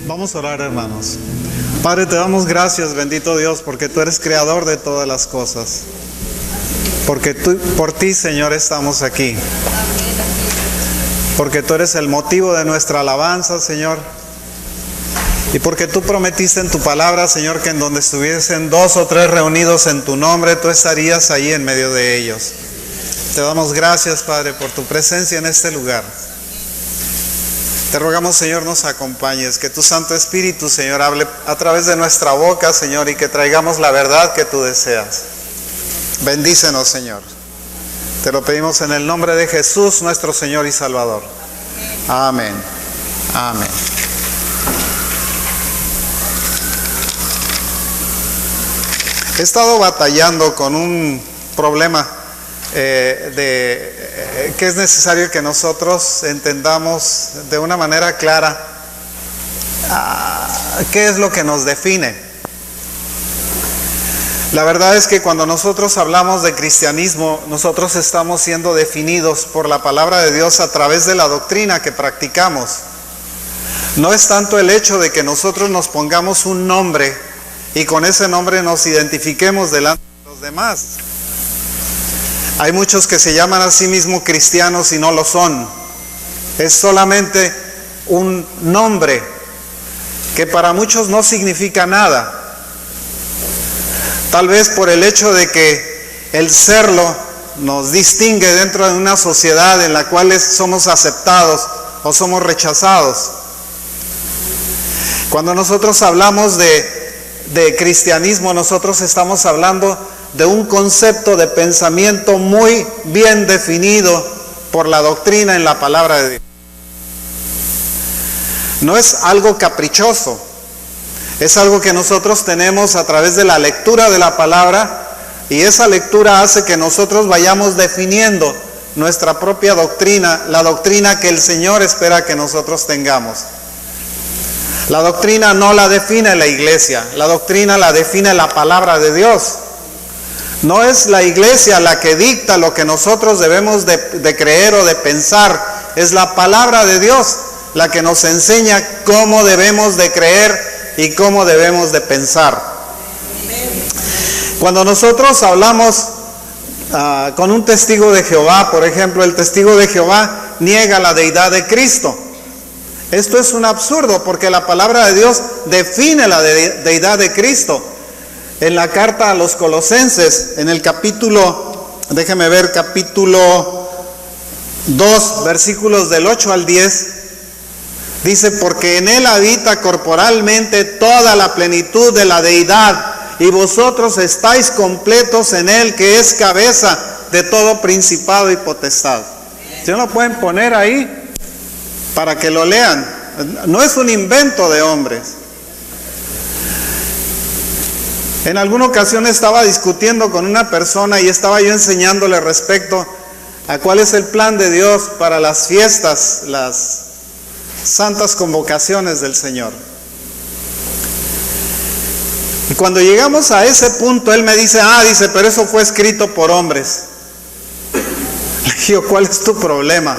Vamos a orar, hermanos. Padre, te damos gracias, bendito Dios, porque tú eres creador de todas las cosas. Porque por ti, Señor, estamos aquí. Porque tú eres el motivo de nuestra alabanza, Señor. Y porque tú prometiste en tu palabra, Señor, que en donde estuviesen 2 o 3 reunidos en tu nombre, tú estarías ahí en medio de ellos. Te damos gracias, Padre, por tu presencia en este lugar. Te rogamos, Señor, nos acompañes, que tu Santo Espíritu, Señor, hable a través de nuestra boca, Señor, y que traigamos la verdad que tú deseas. Bendícenos, Señor. Te lo pedimos en el nombre de Jesús, nuestro Señor y Salvador. Amén. Amén. He estado batallando con un problema que es necesario que nosotros entendamos de una manera clara qué es lo que nos define. La verdad es que cuando nosotros hablamos de cristianismo, nosotros estamos siendo definidos por la palabra de Dios a través de la doctrina que practicamos. No es tanto el hecho de que nosotros nos pongamos un nombre y con ese nombre nos identifiquemos delante de los demás. Hay muchos que se llaman a sí mismos cristianos y no lo son. Es solamente un nombre que para muchos no significa nada. Tal vez por el hecho de que el serlo nos distingue dentro de una sociedad en la cual somos aceptados o somos rechazados. Cuando nosotros hablamos de cristianismo, nosotros estamos hablando de un concepto de pensamiento muy bien definido por la doctrina en la palabra de Dios. No es algo caprichoso, es algo que nosotros tenemos a través de la lectura de la palabra, y esa lectura hace que nosotros vayamos definiendo nuestra propia doctrina, la doctrina que el Señor espera que nosotros tengamos. La doctrina no la define la iglesia, la doctrina la define la palabra de Dios. No es la iglesia la que dicta lo que nosotros debemos de creer o de pensar, es la palabra de Dios la que nos enseña cómo debemos de creer y cómo debemos de pensar. Cuando nosotros hablamos con un testigo de Jehová, por ejemplo, el testigo de Jehová niega la deidad de Cristo. Esto es un absurdo porque la palabra de Dios define la deidad de Cristo. En la carta a los Colosenses, en el capítulo 2, versículos del 8 al 10, dice: porque en él habita corporalmente toda la plenitud de la deidad, y vosotros estáis completos en él, que es cabeza de todo principado y potestad. ¿Sí lo pueden poner ahí para que lo lean? No es un invento de hombres. En alguna ocasión estaba discutiendo con una persona y estaba yo enseñándole respecto a cuál es el plan de Dios para las fiestas, las santas convocaciones del Señor. Y cuando llegamos a ese punto, él me dice: dice, pero eso fue escrito por hombres. Le digo: ¿cuál es tu problema?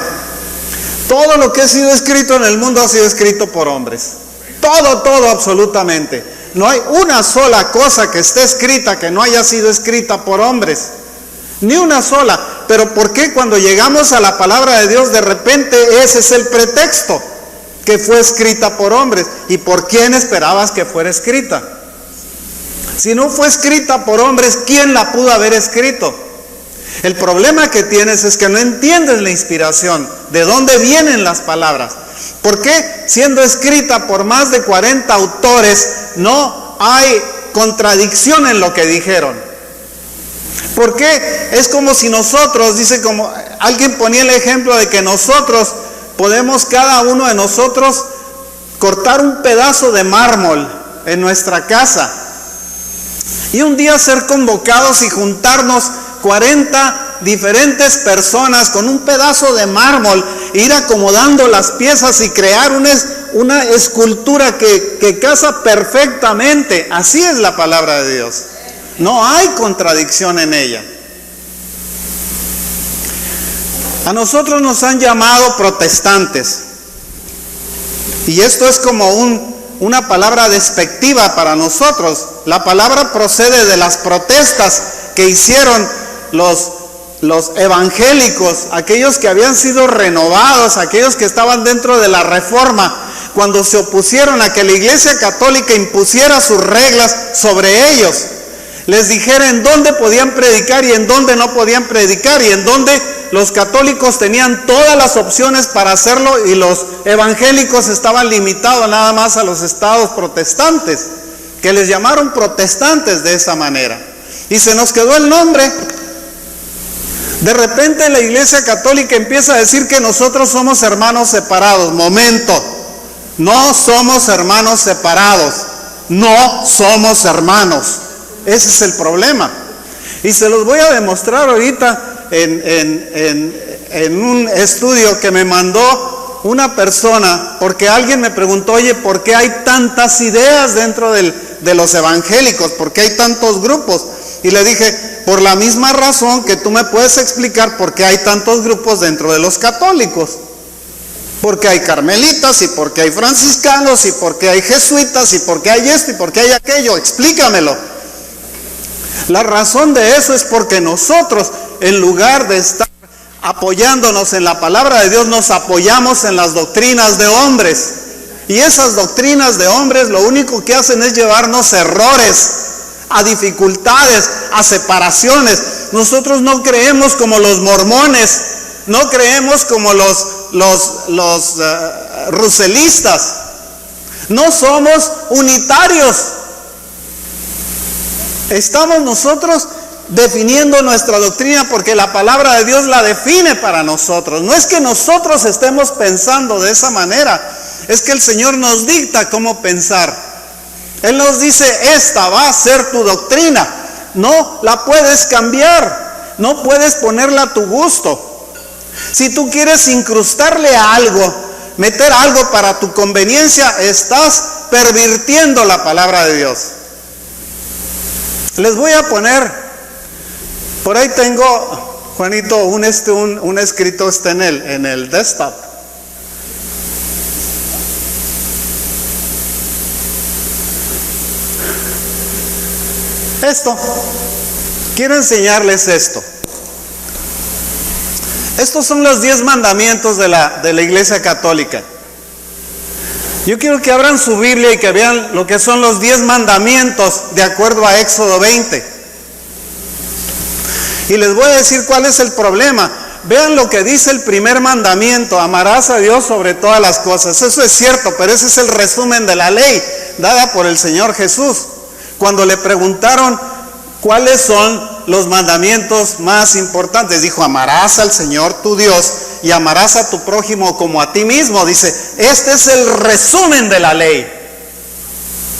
Todo lo que ha sido escrito en el mundo ha sido escrito por hombres. Todo, absolutamente. No hay una sola cosa que esté escrita que no haya sido escrita por hombres. Ni una sola. Pero ¿por qué cuando llegamos a la palabra de Dios de repente ese es el pretexto? Que fue escrita por hombres. ¿Y por quién esperabas que fuera escrita? Si no fue escrita por hombres, ¿quién la pudo haber escrito? El problema que tienes es que no entiendes la inspiración, de dónde vienen las palabras. ¿Por qué, siendo escrita por más de 40 autores, no hay contradicción en lo que dijeron? ¿Por qué? Es como si nosotros, dice, como alguien ponía el ejemplo de que nosotros podemos, cada uno de nosotros, cortar un pedazo de mármol en nuestra casa y un día ser convocados y juntarnos 40 diferentes personas con un pedazo de mármol, ir acomodando las piezas y crear una escultura que casa perfectamente. Así es la palabra de Dios. No hay contradicción en ella. A nosotros nos han llamado protestantes. Y esto es como una palabra despectiva para nosotros. La palabra procede de las protestas que hicieron los evangélicos, aquellos que habían sido renovados, aquellos que estaban dentro de la reforma, cuando se opusieron a que la Iglesia Católica impusiera sus reglas sobre ellos. Les dijera en dónde podían predicar y en dónde no podían predicar, y en dónde los católicos tenían todas las opciones para hacerlo y los evangélicos estaban limitados nada más a los estados protestantes, que les llamaron protestantes de esa manera. Y se nos quedó el nombre. De repente la Iglesia Católica empieza a decir que nosotros somos hermanos separados. Momento, no somos hermanos separados, no somos hermanos. Ese es el problema. Y se los voy a demostrar ahorita en un estudio que me mandó una persona, porque alguien me preguntó, oye, ¿por qué hay tantas ideas dentro de los evangélicos? ¿Por qué hay tantos grupos? Y le dije, por la misma razón que tú me puedes explicar por qué hay tantos grupos dentro de los católicos. Porque hay carmelitas, y porque hay franciscanos, y porque hay jesuitas, y porque hay esto, y porque hay aquello. Explícamelo. La razón de eso es porque nosotros, en lugar de estar apoyándonos en la palabra de Dios, nos apoyamos en las doctrinas de hombres. Y esas doctrinas de hombres lo único que hacen es llevarnos a errores, a dificultades, a separaciones. Nosotros no creemos como los mormones, no creemos como los ruselistas. No somos unitarios. Estamos nosotros definiendo nuestra doctrina porque la palabra de Dios la define para nosotros. No es que nosotros estemos pensando de esa manera, es que el Señor nos dicta cómo pensar. Él nos dice, esta va a ser tu doctrina. No la puedes cambiar, no puedes ponerla a tu gusto. Si tú quieres incrustarle a algo, meter algo para tu conveniencia, estás pervirtiendo la palabra de Dios. Les voy a poner, por ahí tengo, Juanito, un escrito está en el desktop. Esto, quiero enseñarles esto. Estos son los 10 mandamientos de la Iglesia Católica. Yo quiero que abran su Biblia y que vean lo que son los 10 mandamientos de acuerdo a Éxodo 20. Y les voy a decir cuál es el problema. Vean lo que dice el primer mandamiento: amarás a Dios sobre todas las cosas. Eso es cierto, pero ese es el resumen de la ley dada por el Señor Jesús. Cuando le preguntaron cuáles son los mandamientos más importantes, dijo: amarás al Señor tu Dios y amarás a tu prójimo como a ti mismo. Dice, este es el resumen de la ley.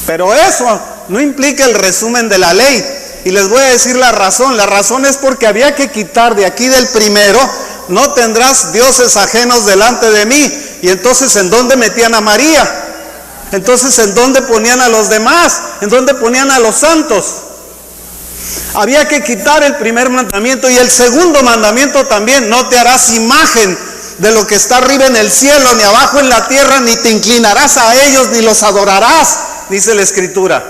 Pero eso no implica el resumen de la ley. Y les voy a decir la razón. La razón es porque había que quitar de aquí del primero: no tendrás dioses ajenos delante de mí. Y entonces, ¿en dónde metían a María? Entonces, ¿en dónde ponían a los demás? ¿En dónde ponían a los santos? Había que quitar el primer mandamiento. Y el segundo mandamiento también: no te harás imagen de lo que está arriba en el cielo, ni abajo en la tierra, ni te inclinarás a ellos, ni los adorarás, dice la Escritura.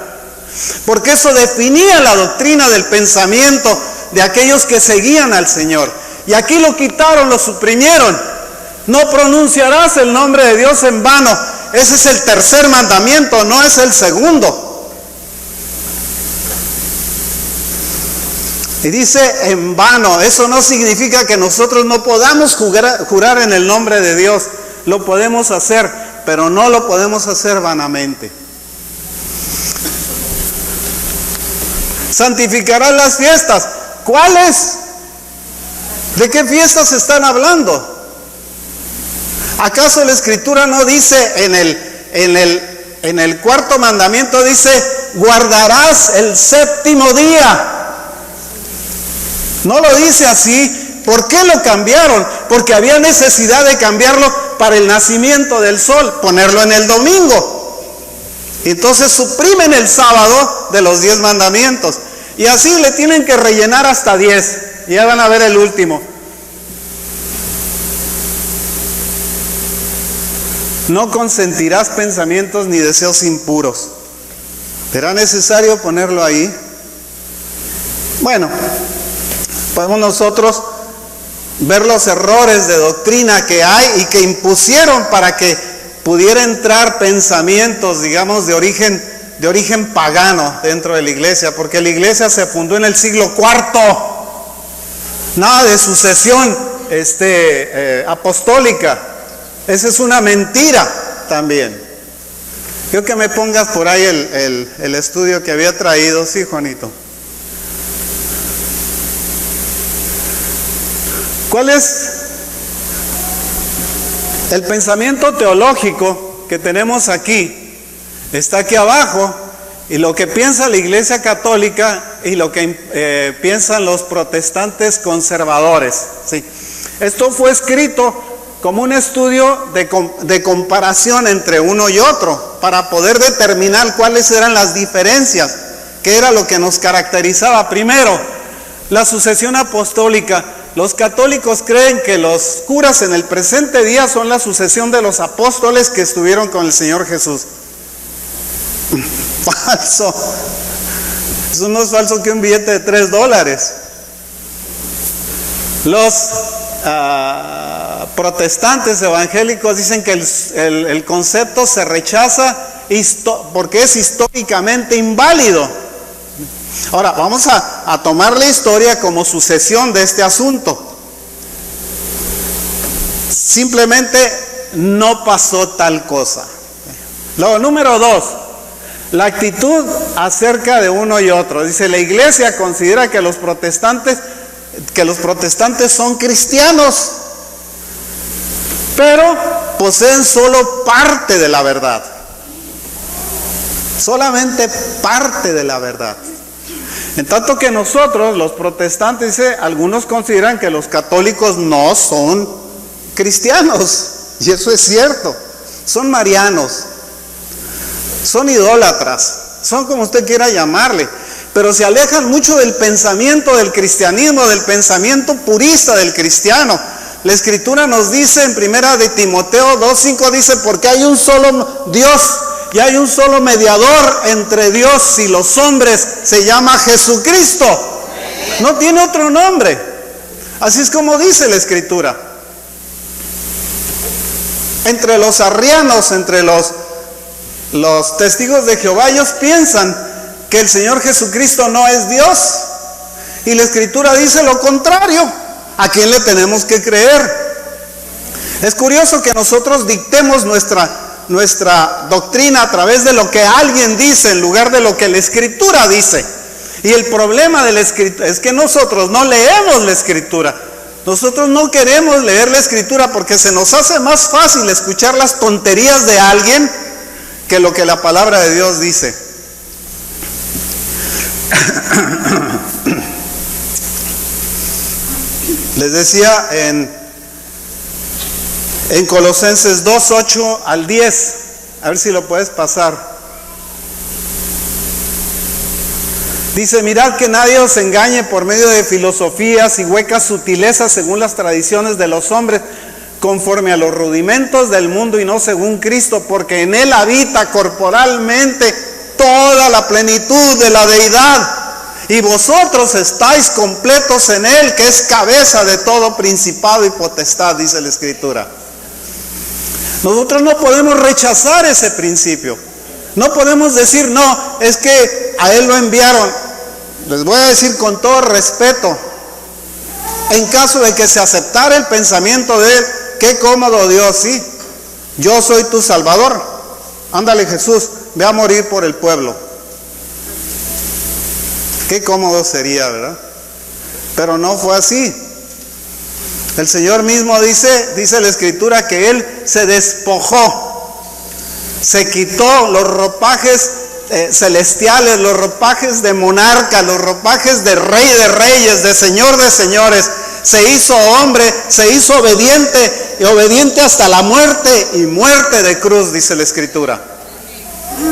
Porque eso definía la doctrina del pensamiento de aquellos que seguían al Señor. Y aquí lo quitaron, lo suprimieron. No pronunciarás el nombre de Dios en vano. Ese es el tercer mandamiento, no es el segundo. Y dice en vano. Eso no significa que nosotros no podamos jurar en el nombre de Dios. Lo podemos hacer, pero no lo podemos hacer vanamente. Santificarás las fiestas. ¿Cuáles? ¿De qué fiestas están hablando? ¿Acaso la Escritura no dice en el cuarto mandamiento, dice, guardarás el séptimo día? No lo dice así. ¿Por qué lo cambiaron? Porque había necesidad de cambiarlo para el nacimiento del sol, ponerlo en el domingo. Entonces suprimen el sábado de los 10 mandamientos. Y así le tienen que rellenar hasta 10. Y ya van a ver el último. no consentirás pensamientos ni deseos impuros. ¿Será necesario ponerlo ahí? Bueno, podemos nosotros ver los errores de doctrina que hay y que impusieron para que pudiera entrar pensamientos, digamos, de origen pagano dentro de la iglesia, porque la iglesia se fundó en el siglo IV. Nada de sucesión apostólica. Esa es una mentira también. Quiero que me pongas por ahí el estudio que había traído. Sí, Juanito. ¿Cuál es el pensamiento teológico que tenemos aquí? Está aquí abajo, y lo que piensa la Iglesia Católica y lo que piensan los protestantes conservadores. Sí. Esto fue escrito como un estudio de comparación entre uno y otro, para poder determinar cuáles eran las diferencias, qué era lo que nos caracterizaba. Primero, la sucesión apostólica. Los católicos creen que los curas en el presente día son la sucesión de los apóstoles que estuvieron con el Señor Jesús. Falso. Eso no es falso que un billete de $3. Los protestantes evangélicos dicen que el concepto se rechaza porque es históricamente inválido. Ahora, vamos a tomar la historia como sucesión de este asunto. Simplemente no pasó tal cosa. Luego, número 2, la actitud acerca de uno y otro. Dice, la iglesia considera que los protestantes son cristianos, pero poseen solo parte de la verdad. Solamente parte de la verdad. En tanto que nosotros, los protestantes, algunos consideran que los católicos no son cristianos, y eso es cierto. Son marianos, son idólatras, son como usted quiera llamarle, pero se alejan mucho del pensamiento del cristianismo, del pensamiento purista del cristiano. La Escritura nos dice en 1 de Timoteo 2:5, dice, porque hay un solo Dios y hay un solo mediador entre Dios y los hombres, se llama Jesucristo. No tiene otro nombre. Así es como dice la Escritura. Entre los arrianos, entre los testigos de Jehová, ellos piensan que el Señor Jesucristo no es Dios. Y la Escritura dice lo contrario. ¿A quién le tenemos que creer? Es curioso que nosotros dictemos nuestra doctrina a través de lo que alguien dice en lugar de lo que la Escritura dice. Y el problema de la Escritura es que nosotros no leemos la Escritura. Nosotros no queremos leer la Escritura porque se nos hace más fácil escuchar las tonterías de alguien que lo que la palabra de Dios dice. Les decía en Colosenses 2:8 al 10, a ver si lo puedes pasar. Dice, mirad que nadie os engañe por medio de filosofías y huecas sutilezas según las tradiciones de los hombres, conforme a los rudimentos del mundo y no según Cristo, porque en Él habita corporalmente toda la plenitud de la deidad. Y vosotros estáis completos en Él, que es cabeza de todo principado y potestad, dice la Escritura. Nosotros no podemos rechazar ese principio. No podemos decir, no, es que a Él lo enviaron. Les voy a decir con todo respeto, en caso de que se aceptara el pensamiento de Él, qué cómodo Dios, sí. Yo soy tu Salvador. Ándale Jesús, ve a morir por el pueblo. Qué cómodo sería, ¿verdad? Pero no fue así. El Señor mismo dice la Escritura que Él se despojó, se quitó los ropajes celestiales, los ropajes de monarca, los ropajes de rey de reyes, de señor de señores. Se hizo hombre, se hizo obediente, y obediente hasta la muerte, y muerte de cruz, dice la Escritura.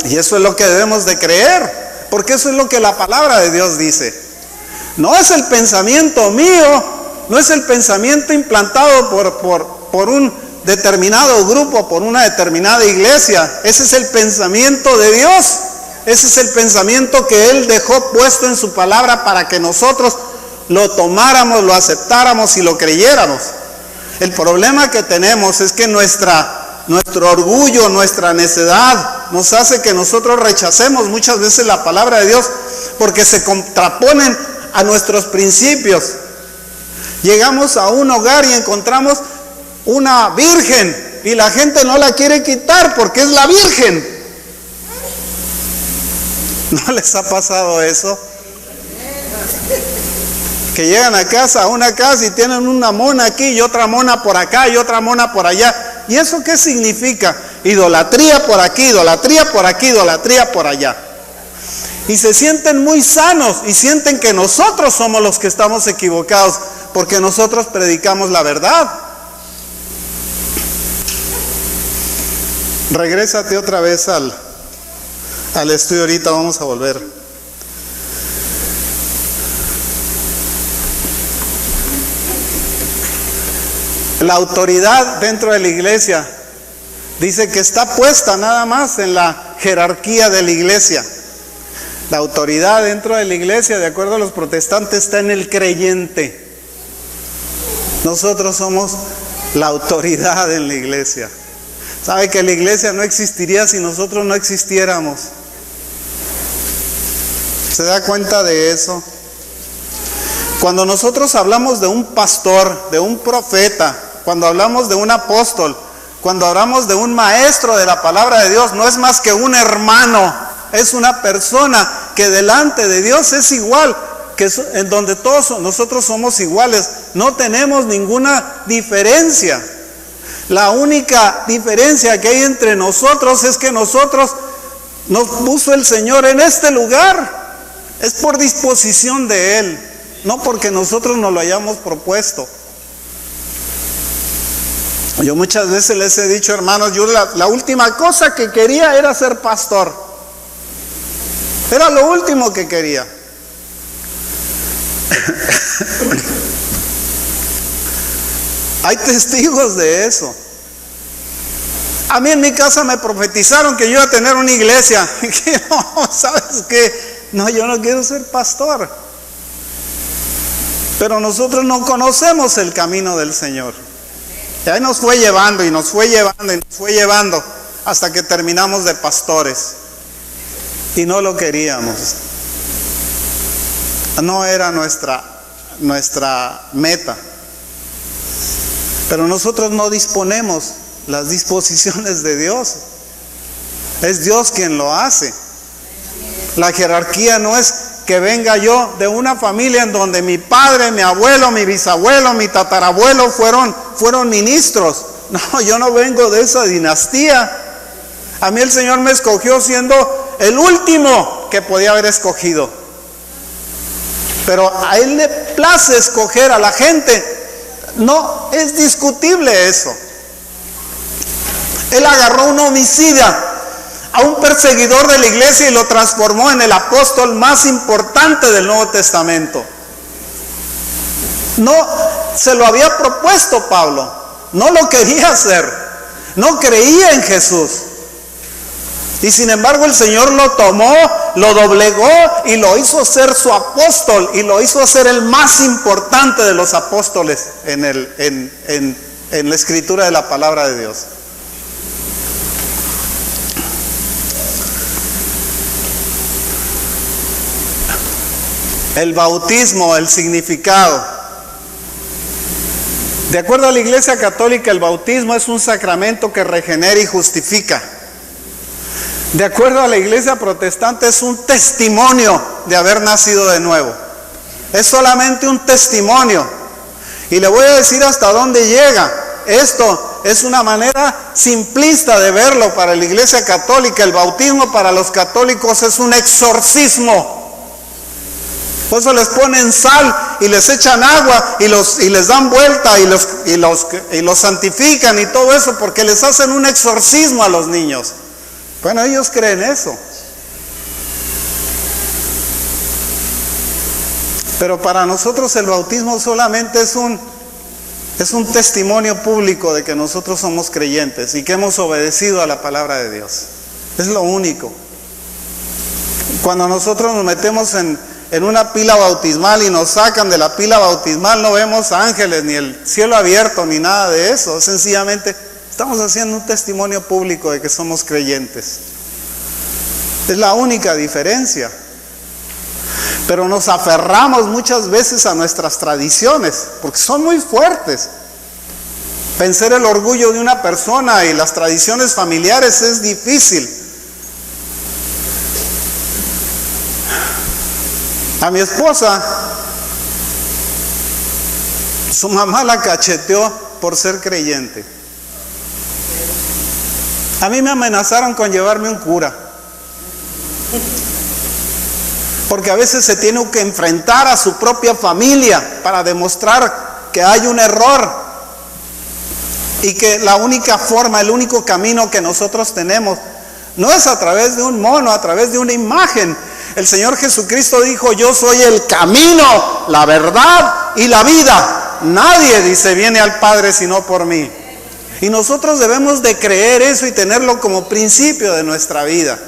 Y eso es lo que debemos de creer, porque eso es lo que la palabra de Dios dice. No es el pensamiento mío, no es el pensamiento implantado por un determinado grupo, por una determinada iglesia. Ese es el pensamiento de Dios. Ese es el pensamiento que Él dejó puesto en su palabra para que nosotros lo tomáramos, lo aceptáramos y lo creyéramos. El problema que tenemos es que nuestro orgullo, nuestra necedad nos hace que nosotros rechacemos muchas veces la palabra de Dios porque se contraponen a nuestros principios. Llegamos a un hogar y encontramos una virgen y la gente no la quiere quitar porque es la virgen. ¿No les ha pasado eso? Que llegan a una casa y tienen una mona aquí y otra mona por acá y otra mona por allá. ¿Y eso qué significa? Idolatría por aquí, idolatría por aquí, idolatría por allá. Y se sienten muy sanos y sienten que nosotros somos los que estamos equivocados porque nosotros predicamos la verdad. Regrésate otra vez al estudio, ahorita vamos a volver. La autoridad dentro de la iglesia dice que está puesta nada más en la jerarquía de la iglesia. La autoridad dentro de la iglesia, de acuerdo a los protestantes, está en el creyente. Nosotros somos la autoridad en la iglesia. ¿Sabe que la iglesia no existiría si nosotros no existiéramos? ¿Se da cuenta de eso? Cuando nosotros hablamos de un pastor, de un profeta, cuando hablamos de un apóstol, cuando hablamos de un maestro de la palabra de Dios, no es más que un hermano, es una persona que delante de Dios es igual, en donde todos nosotros somos iguales, no tenemos ninguna diferencia. La única diferencia que hay entre nosotros es que nosotros nos puso el Señor en este lugar. Es por disposición de Él, no porque nosotros nos lo hayamos propuesto. Yo muchas veces les he dicho, hermanos, yo la última cosa que quería era ser pastor. Era lo último que quería. Hay testigos de eso. A mí en mi casa me profetizaron que yo iba a tener una iglesia. Y que no, ¿sabes qué? No, yo no quiero ser pastor. Pero nosotros no conocemos el camino del Señor. Y ahí nos fue llevando y nos fue llevando y nos fue llevando hasta que terminamos de pastores. Y no lo queríamos. No era nuestra meta. Pero nosotros no disponemos las disposiciones de Dios. Es Dios quien lo hace. La jerarquía no es que venga yo de una familia en donde mi padre, mi abuelo, mi bisabuelo, mi tatarabuelo fueron ministros. No, yo no vengo de esa dinastía. A mí el Señor me escogió siendo el último que podía haber escogido. Pero a Él le place escoger a la gente. No es discutible eso. Él agarró a un homicida, a un perseguidor de la iglesia, y lo transformó en el apóstol más importante del Nuevo Testamento. No se lo había propuesto Pablo, no lo quería hacer, no creía en Jesús. Y sin embargo el Señor lo tomó, lo doblegó y lo hizo ser su apóstol, y lo hizo ser el más importante de los apóstoles en la escritura de la palabra de Dios. El bautismo, el significado. De acuerdo a la Iglesia Católica, el bautismo es un sacramento que regenera y justifica. De acuerdo a la Iglesia Protestante, es un testimonio de haber nacido de nuevo. Es solamente un testimonio. Y le voy a decir hasta dónde llega. Esto es una manera simplista de verlo para la Iglesia Católica. El bautismo para los católicos es un exorcismo. Por eso les ponen sal y les echan agua y les dan vuelta y los santifican y todo eso, porque les hacen un exorcismo a los niños. Bueno, ellos creen eso. Pero para nosotros el bautismo solamente es Es un testimonio público de que nosotros somos creyentes y que hemos obedecido a la palabra de Dios. Es lo único. Cuando nosotros nos metemos en una pila bautismal y nos sacan de la pila bautismal, no vemos ángeles, ni el cielo abierto, ni nada de eso. Sencillamente estamos haciendo un testimonio público de que somos creyentes. Es la única diferencia. Pero nos aferramos muchas veces a nuestras tradiciones, porque son muy fuertes. Vencer el orgullo de una persona y las tradiciones familiares es difícil. A mi esposa, su mamá la cacheteó por ser creyente. A mí me amenazaron con llevarme un cura. Porque a veces se tiene que enfrentar a su propia familia para demostrar que hay un error y que la única forma, el único camino que nosotros tenemos no es a través de un mono, a través de una imagen. El Señor Jesucristo dijo: yo soy el camino, la verdad y la vida. Nadie, dice, viene al Padre sino por mí. Y nosotros debemos de creer eso y tenerlo como principio de nuestra vida.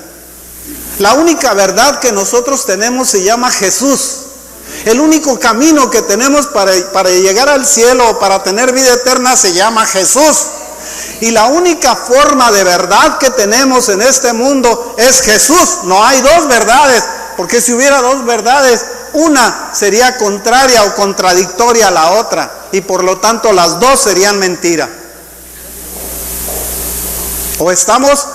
La única verdad que nosotros tenemos se llama Jesús. El único camino que tenemos para llegar al cielo o para tener vida eterna se llama Jesús. Y la única forma de verdad que tenemos en este mundo es Jesús. No hay dos verdades, porque si hubiera dos verdades, una sería contraria o contradictoria a la otra, y por lo tanto las dos serían mentira. O estamos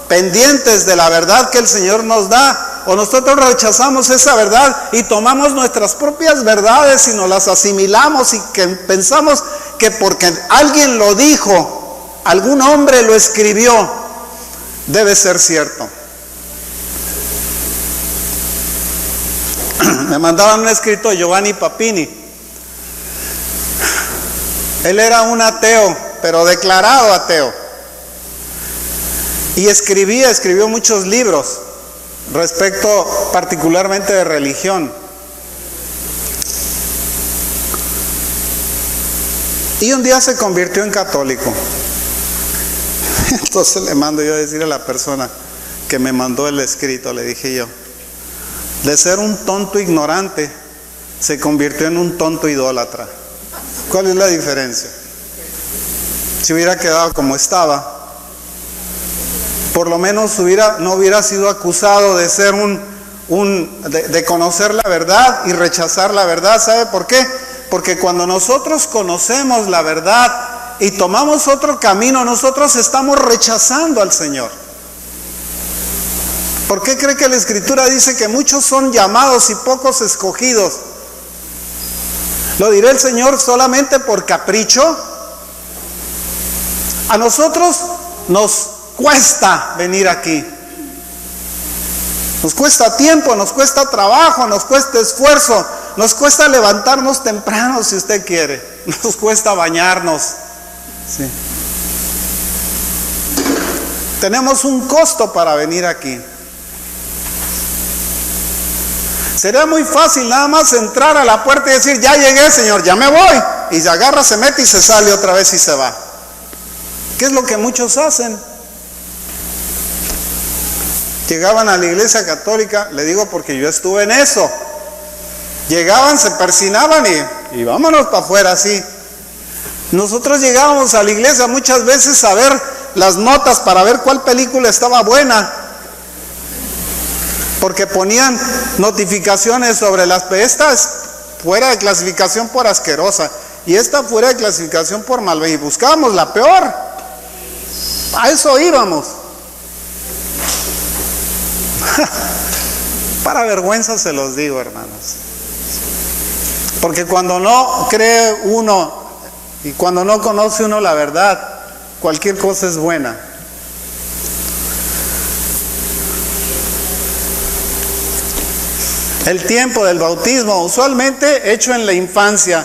pendientes de la verdad que el Señor nos da, o nosotros rechazamos esa verdad y tomamos nuestras propias verdades y nos las asimilamos y que pensamos que porque alguien lo dijo, algún hombre lo escribió, debe ser cierto. Me mandaban un escrito de Giovanni Papini. Él era un ateo, pero declarado ateo. Y escribió muchos libros respecto particularmente de religión. Y un día se convirtió en católico. Entonces le mando yo a decir a la persona que me mandó el escrito, le dije yo: de ser un tonto ignorante, se convirtió en un tonto idólatra. ¿Cuál es la diferencia? Si hubiera quedado como estaba, por lo menos no hubiera sido acusado de ser de conocer la verdad y rechazar la verdad. ¿Sabe por qué? Porque cuando nosotros conocemos la verdad y tomamos otro camino, nosotros estamos rechazando al Señor. ¿Por qué cree que la Escritura dice que muchos son llamados y pocos escogidos? ¿Lo dirá el Señor solamente por capricho? A nosotros nos cuesta venir aquí. Nos cuesta tiempo, nos cuesta trabajo, nos cuesta esfuerzo, nos cuesta levantarnos temprano si usted quiere, nos cuesta bañarnos. Sí. Tenemos un costo para venir aquí. Sería muy fácil nada más entrar a la puerta y decir: ya llegué, Señor, ya me voy. Y se agarra, se mete y se sale otra vez y se va. ¿Qué es lo que muchos hacen? Llegaban a la iglesia católica, le digo porque yo estuve en eso. Llegaban, se persinaban y vámonos para afuera así. Nosotros llegábamos a la iglesia muchas veces a ver las notas para ver cuál película estaba buena, porque ponían notificaciones sobre estas fuera de clasificación por asquerosa y esta fuera de clasificación por malvada, y buscábamos la peor. A eso íbamos. Para vergüenza se los digo, hermanos, porque cuando no cree uno y cuando no conoce uno la verdad, cualquier cosa es buena. El tiempo del bautismo, usualmente hecho en la infancia,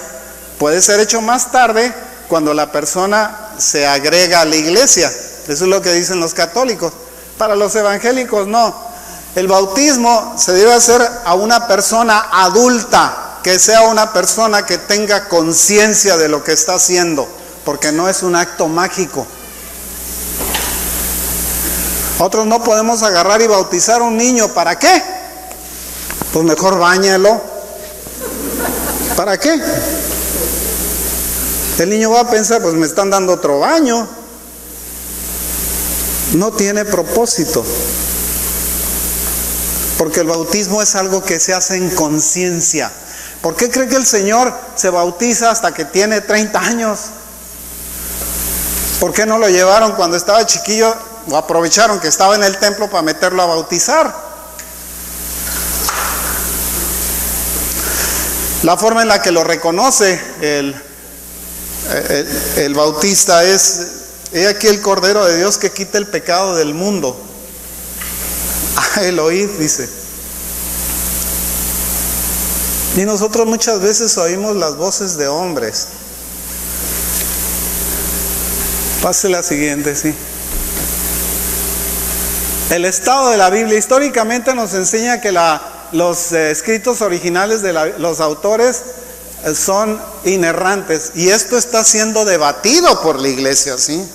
puede ser hecho más tarde cuando la persona se agrega a la iglesia. Eso es lo que dicen los católicos. Para los evangélicos no. El bautismo se debe hacer a una persona adulta. que sea una persona que tenga conciencia de lo que está haciendo, porque no es un acto mágico. Otros no podemos agarrar y bautizar a un niño. ¿Para qué? Pues mejor báñalo. ¿Para qué? El niño va a pensar, pues me están dando otro baño. No tiene propósito. Porque el bautismo es algo que se hace en conciencia. ¿Por qué cree que el Señor se bautiza hasta que tiene 30 años? ¿Por qué no lo llevaron cuando estaba chiquillo o aprovecharon que estaba en el templo para meterlo a bautizar? La forma en la que lo reconoce el bautista es: he aquí el Cordero de Dios que quita el pecado del mundo. El oíd, dice. Y nosotros muchas veces oímos las voces de hombres. Pase la siguiente, sí. El estado de la Biblia históricamente nos enseña que los escritos originales de los autores son inerrantes, y esto está siendo debatido por la iglesia, ¿sí?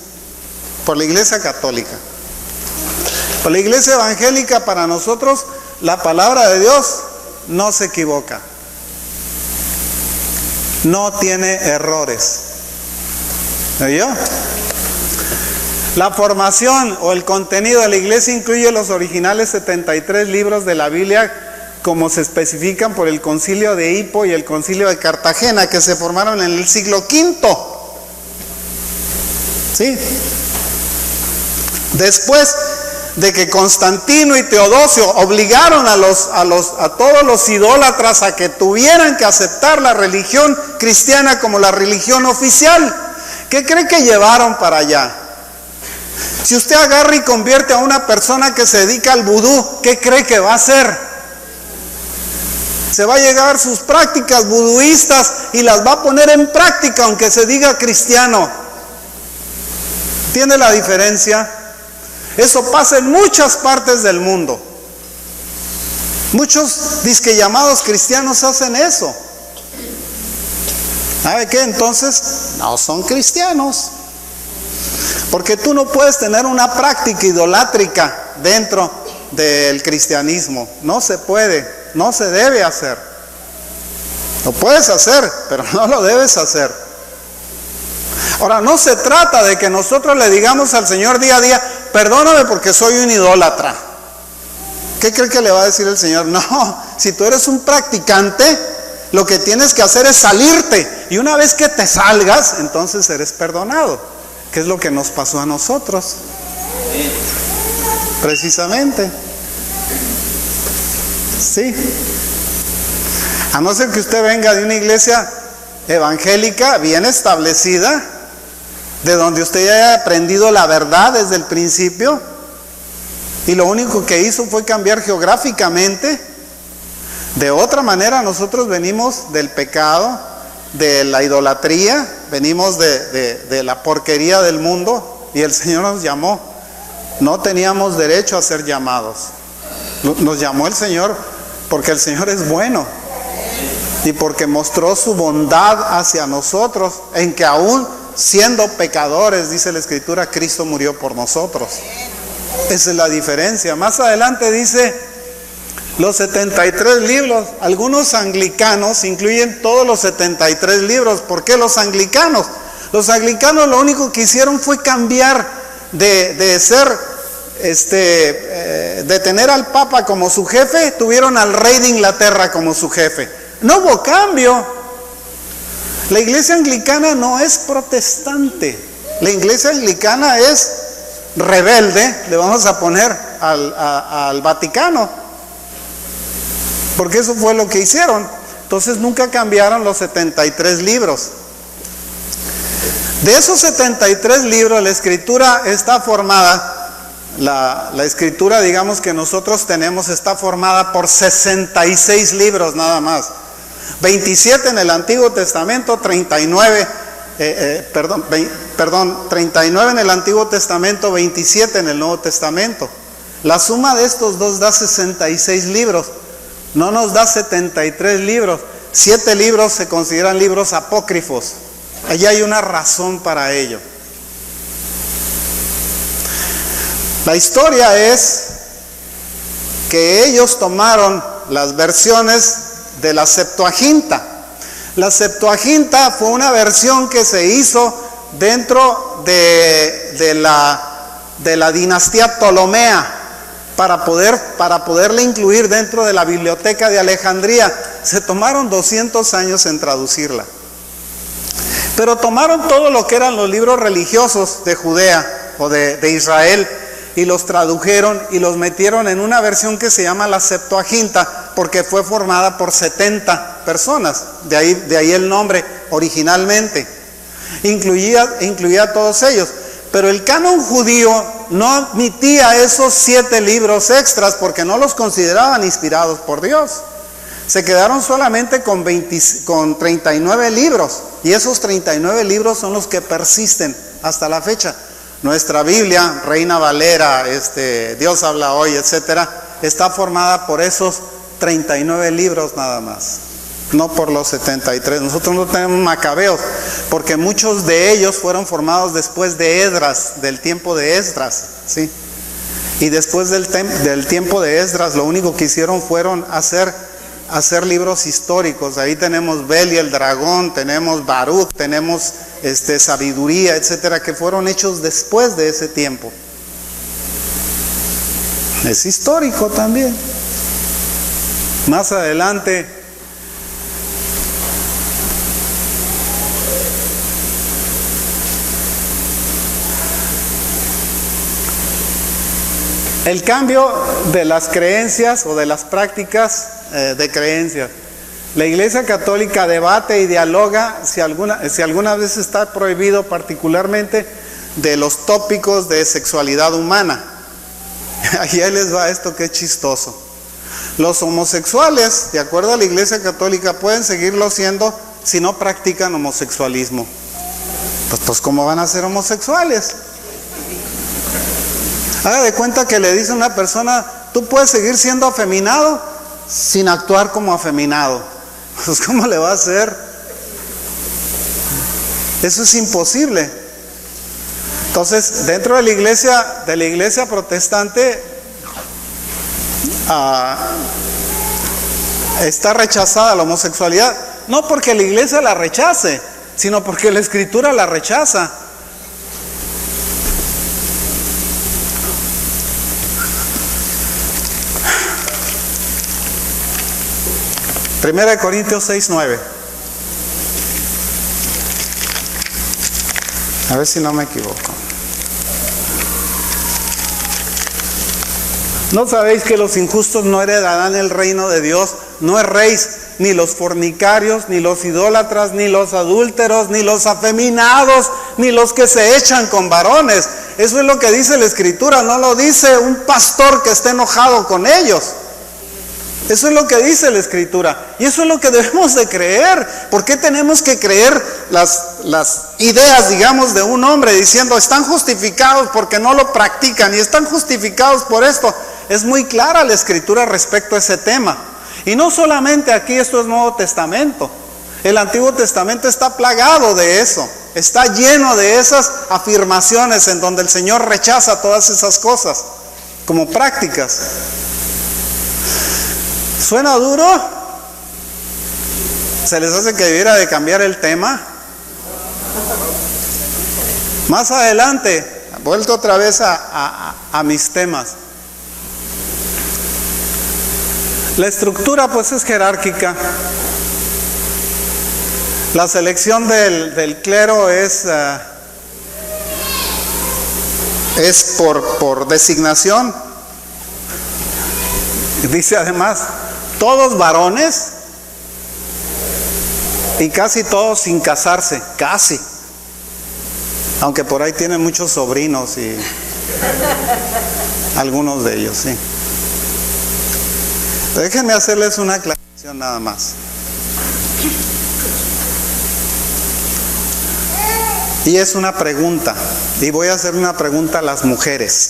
Por la iglesia católica. Por la iglesia evangélica, para nosotros, la palabra de Dios no se equivoca. No tiene errores. ¿Oyó? La formación o el contenido de la iglesia incluye los originales 73 libros de la Biblia, como se especifican por el concilio de Hippo y el concilio de Cartagena, que se formaron en el siglo V. ¿Sí? Después de que Constantino y Teodosio obligaron a todos los idólatras a que tuvieran que aceptar la religión cristiana como la religión oficial. ¿Qué cree que llevaron para allá? Si usted agarra y convierte a una persona que se dedica al vudú, ¿qué cree que va a hacer? Se va a llegar sus prácticas vuduistas y las va a poner en práctica, aunque se diga cristiano. ¿Entiende la diferencia? Eso pasa en muchas partes del mundo. Muchos disque llamados cristianos hacen eso. ¿Sabe qué? Entonces, no son cristianos. Porque tú no puedes tener una práctica idolátrica dentro del cristianismo. No se puede, no se debe hacer. Lo puedes hacer, pero no lo debes hacer. Ahora, no se trata de que nosotros le digamos al Señor día a día: perdóname porque soy un idólatra. ¿Qué cree que le va a decir el Señor? No, si tú eres un practicante, lo que tienes que hacer es salirte. Y una vez que te salgas, entonces eres perdonado. ¿Qué es lo que nos pasó a nosotros? Precisamente. Sí. A no ser que usted venga de una iglesia evangélica bien establecida, de donde usted ya haya aprendido la verdad desde el principio, y lo único que hizo fue cambiar geográficamente. De otra manera, nosotros venimos del pecado, de la idolatría, venimos de la porquería del mundo, y el Señor nos llamó. No teníamos derecho a ser llamados. Nos llamó el Señor porque el Señor es bueno y porque mostró su bondad hacia nosotros, en que aún siendo pecadores, dice la Escritura, Cristo murió por nosotros. Esa es la diferencia. Más adelante dice los 73 libros. Algunos anglicanos incluyen todos los 73 libros. ¿Por qué los anglicanos? Los anglicanos lo único que hicieron fue cambiar de tener al Papa como su jefe, tuvieron al rey de Inglaterra como su jefe. No hubo cambio. La iglesia anglicana no es protestante. La iglesia anglicana es rebelde, le vamos a poner al Vaticano, porque eso fue lo que hicieron. Entonces nunca cambiaron los 73 libros. De esos 73 libros, la escritura está formada, la escritura, digamos, que nosotros tenemos, está formada por 66 libros nada más. 27 en el Antiguo Testamento, 39 en el Antiguo Testamento, 27 en el Nuevo Testamento. La suma de estos dos da 66 libros. No nos da 73 libros. 7 libros se consideran libros apócrifos. Allí hay una razón para ello. La historia es que ellos tomaron las versiones de la Septuaginta. La Septuaginta fue una versión que se hizo dentro de la dinastía Ptolomea para poderla incluir dentro de la biblioteca de Alejandría. Se tomaron 200 años en traducirla. Pero tomaron todo lo que eran los libros religiosos de Judea o de Israel y los tradujeron y los metieron en una versión que se llama la Septuaginta, porque fue formada por 70 personas, de ahí el nombre originalmente. Incluía a todos ellos. Pero el canon judío no admitía esos 7 libros extras porque no los consideraban inspirados por Dios. Se quedaron solamente con 39 libros, y esos 39 libros son los que persisten hasta la fecha. Nuestra Biblia, Reina Valera, Dios habla hoy, etcétera, está formada por esos 39 libros nada más, no por los 73. Nosotros no tenemos macabeos, porque muchos de ellos fueron formados después de Esdras, del tiempo de Esdras, ¿sí? Y después del tiempo de Esdras, lo único que hicieron fueron hacer libros históricos. Ahí tenemos Bel y el dragón, tenemos Baruch, tenemos sabiduría, etcétera, que fueron hechos después de ese tiempo. Es histórico también. Más adelante el cambio de las creencias o de las prácticas de creencias. La Iglesia Católica debate y dialoga si alguna vez está prohibido, particularmente de los tópicos de sexualidad humana. Ahí les va esto que es chistoso. Los homosexuales, de acuerdo a la Iglesia Católica, pueden seguirlo siendo si no practican homosexualismo. Pues ¿cómo van a ser homosexuales? Haga de cuenta que le dice a una persona: tú puedes seguir siendo afeminado sin actuar como afeminado. Pues ¿cómo le va a hacer? Eso es imposible. Entonces, dentro de la iglesia protestante, está rechazada la homosexualidad, no porque la iglesia la rechace, sino porque la Escritura la rechaza. Primera de Corintios 6:9. A ver si no me equivoco. ¿No sabéis que los injustos no heredarán el reino de Dios? No erréis, ni los fornicarios, ni los idólatras, ni los adúlteros, ni los afeminados, ni los que se echan con varones. Eso es lo que dice la Escritura, no lo dice un pastor que esté enojado con ellos. Eso es lo que dice la Escritura, y eso es lo que debemos de creer. ¿Por qué tenemos que creer las ideas, digamos, de un hombre diciendo están justificados porque no lo practican y están justificados por esto? Es muy clara la Escritura respecto a ese tema. Y no solamente aquí, esto es Nuevo Testamento. El Antiguo Testamento está plagado de eso, está lleno de esas afirmaciones en donde el Señor rechaza todas esas cosas como prácticas. ¿Suena duro? ¿Se les hace que debiera de cambiar el tema? Más adelante, vuelto otra vez a mis temas. La estructura pues es jerárquica. La selección del clero es por designación. Dice además, todos varones y casi todos sin casarse, casi. Aunque por ahí tienen muchos sobrinos y algunos de ellos, sí. Déjenme hacerles una aclaración nada más. Y es una pregunta, y voy a hacer una pregunta a las mujeres.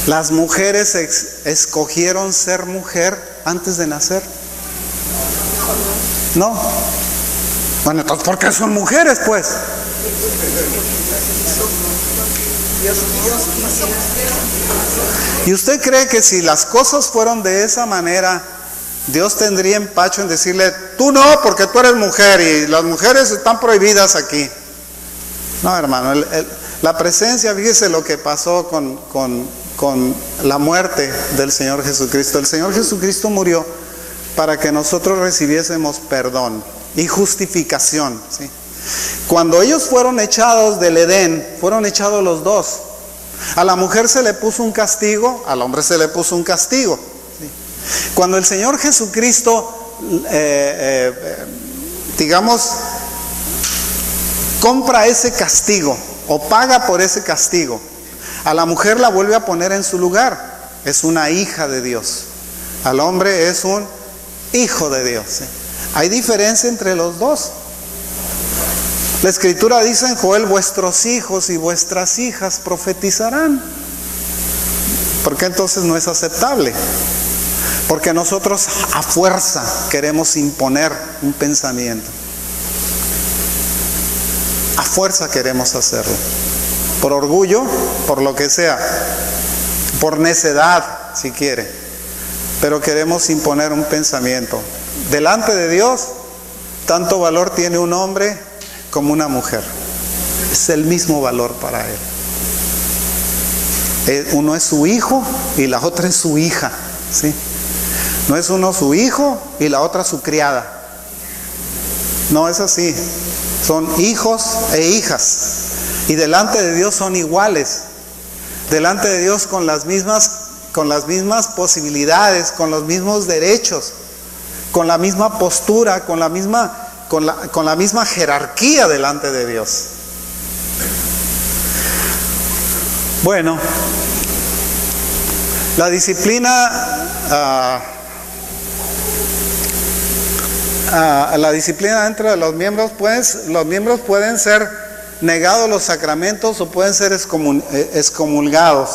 ¿Las mujeres escogieron ser mujer antes de nacer? ¿No? Bueno, entonces, ¿por qué son mujeres, pues? ¿Y usted cree que si las cosas fueron de esa manera, Dios tendría empacho en decirle, tú no, porque tú eres mujer y las mujeres están prohibidas aquí? No, hermano, la presencia, fíjese lo que pasó con la muerte del Señor Jesucristo. El Señor Jesucristo murió para que nosotros recibiésemos perdón y justificación, ¿sí? Cuando ellos fueron echados del Edén, fueron echados los dos. A la mujer se le puso un castigo, al hombre se le puso un castigo, ¿sí? Cuando el Señor Jesucristo, digamos, compra ese castigo o paga por ese castigo, a la mujer la vuelve a poner en su lugar. Es una hija de Dios. Al hombre es un hijo de Dios, ¿sí? Hay diferencia entre los dos. La Escritura dice en Joel, vuestros hijos y vuestras hijas profetizarán. ¿Por qué entonces no es aceptable? Porque nosotros a fuerza queremos imponer un pensamiento. A fuerza queremos hacerlo. Por orgullo, por lo que sea. Por necedad, si quiere. Pero queremos imponer un pensamiento. Delante de Dios, tanto valor tiene un hombre como una mujer. Es el mismo valor para él. Uno es su hijo y la otra es su hija, ¿sí? No es uno su hijo y la otra su criada. No es así. Son hijos e hijas. Y delante de Dios son iguales. Delante de Dios con las mismas posibilidades, con los mismos derechos, con la misma postura, con la misma jerarquía delante de Dios. Bueno, la disciplina dentro de los miembros, pues, los miembros pueden ser negados los sacramentos o pueden ser excomulgados.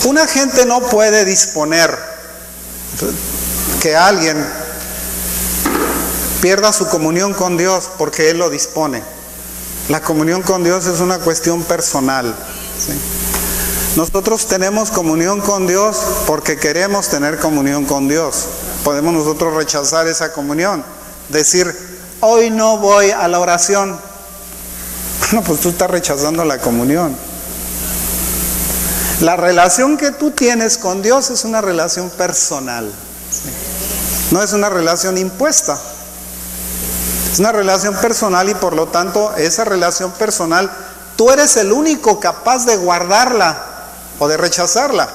Una gente no puede disponer que alguien pierda su comunión con Dios porque Él lo dispone. La comunión con Dios es una cuestión personal, ¿sí? Nosotros tenemos comunión con Dios porque queremos tener comunión con Dios. Podemos nosotros rechazar esa comunión, decir, hoy no voy a la oración. Bueno, pues tú estás rechazando la comunión. La relación que tú tienes con Dios es una relación personal, ¿sí? No es una relación impuesta. Es una relación personal y por lo tanto esa relación personal tú eres el único capaz de guardarla o de rechazarla.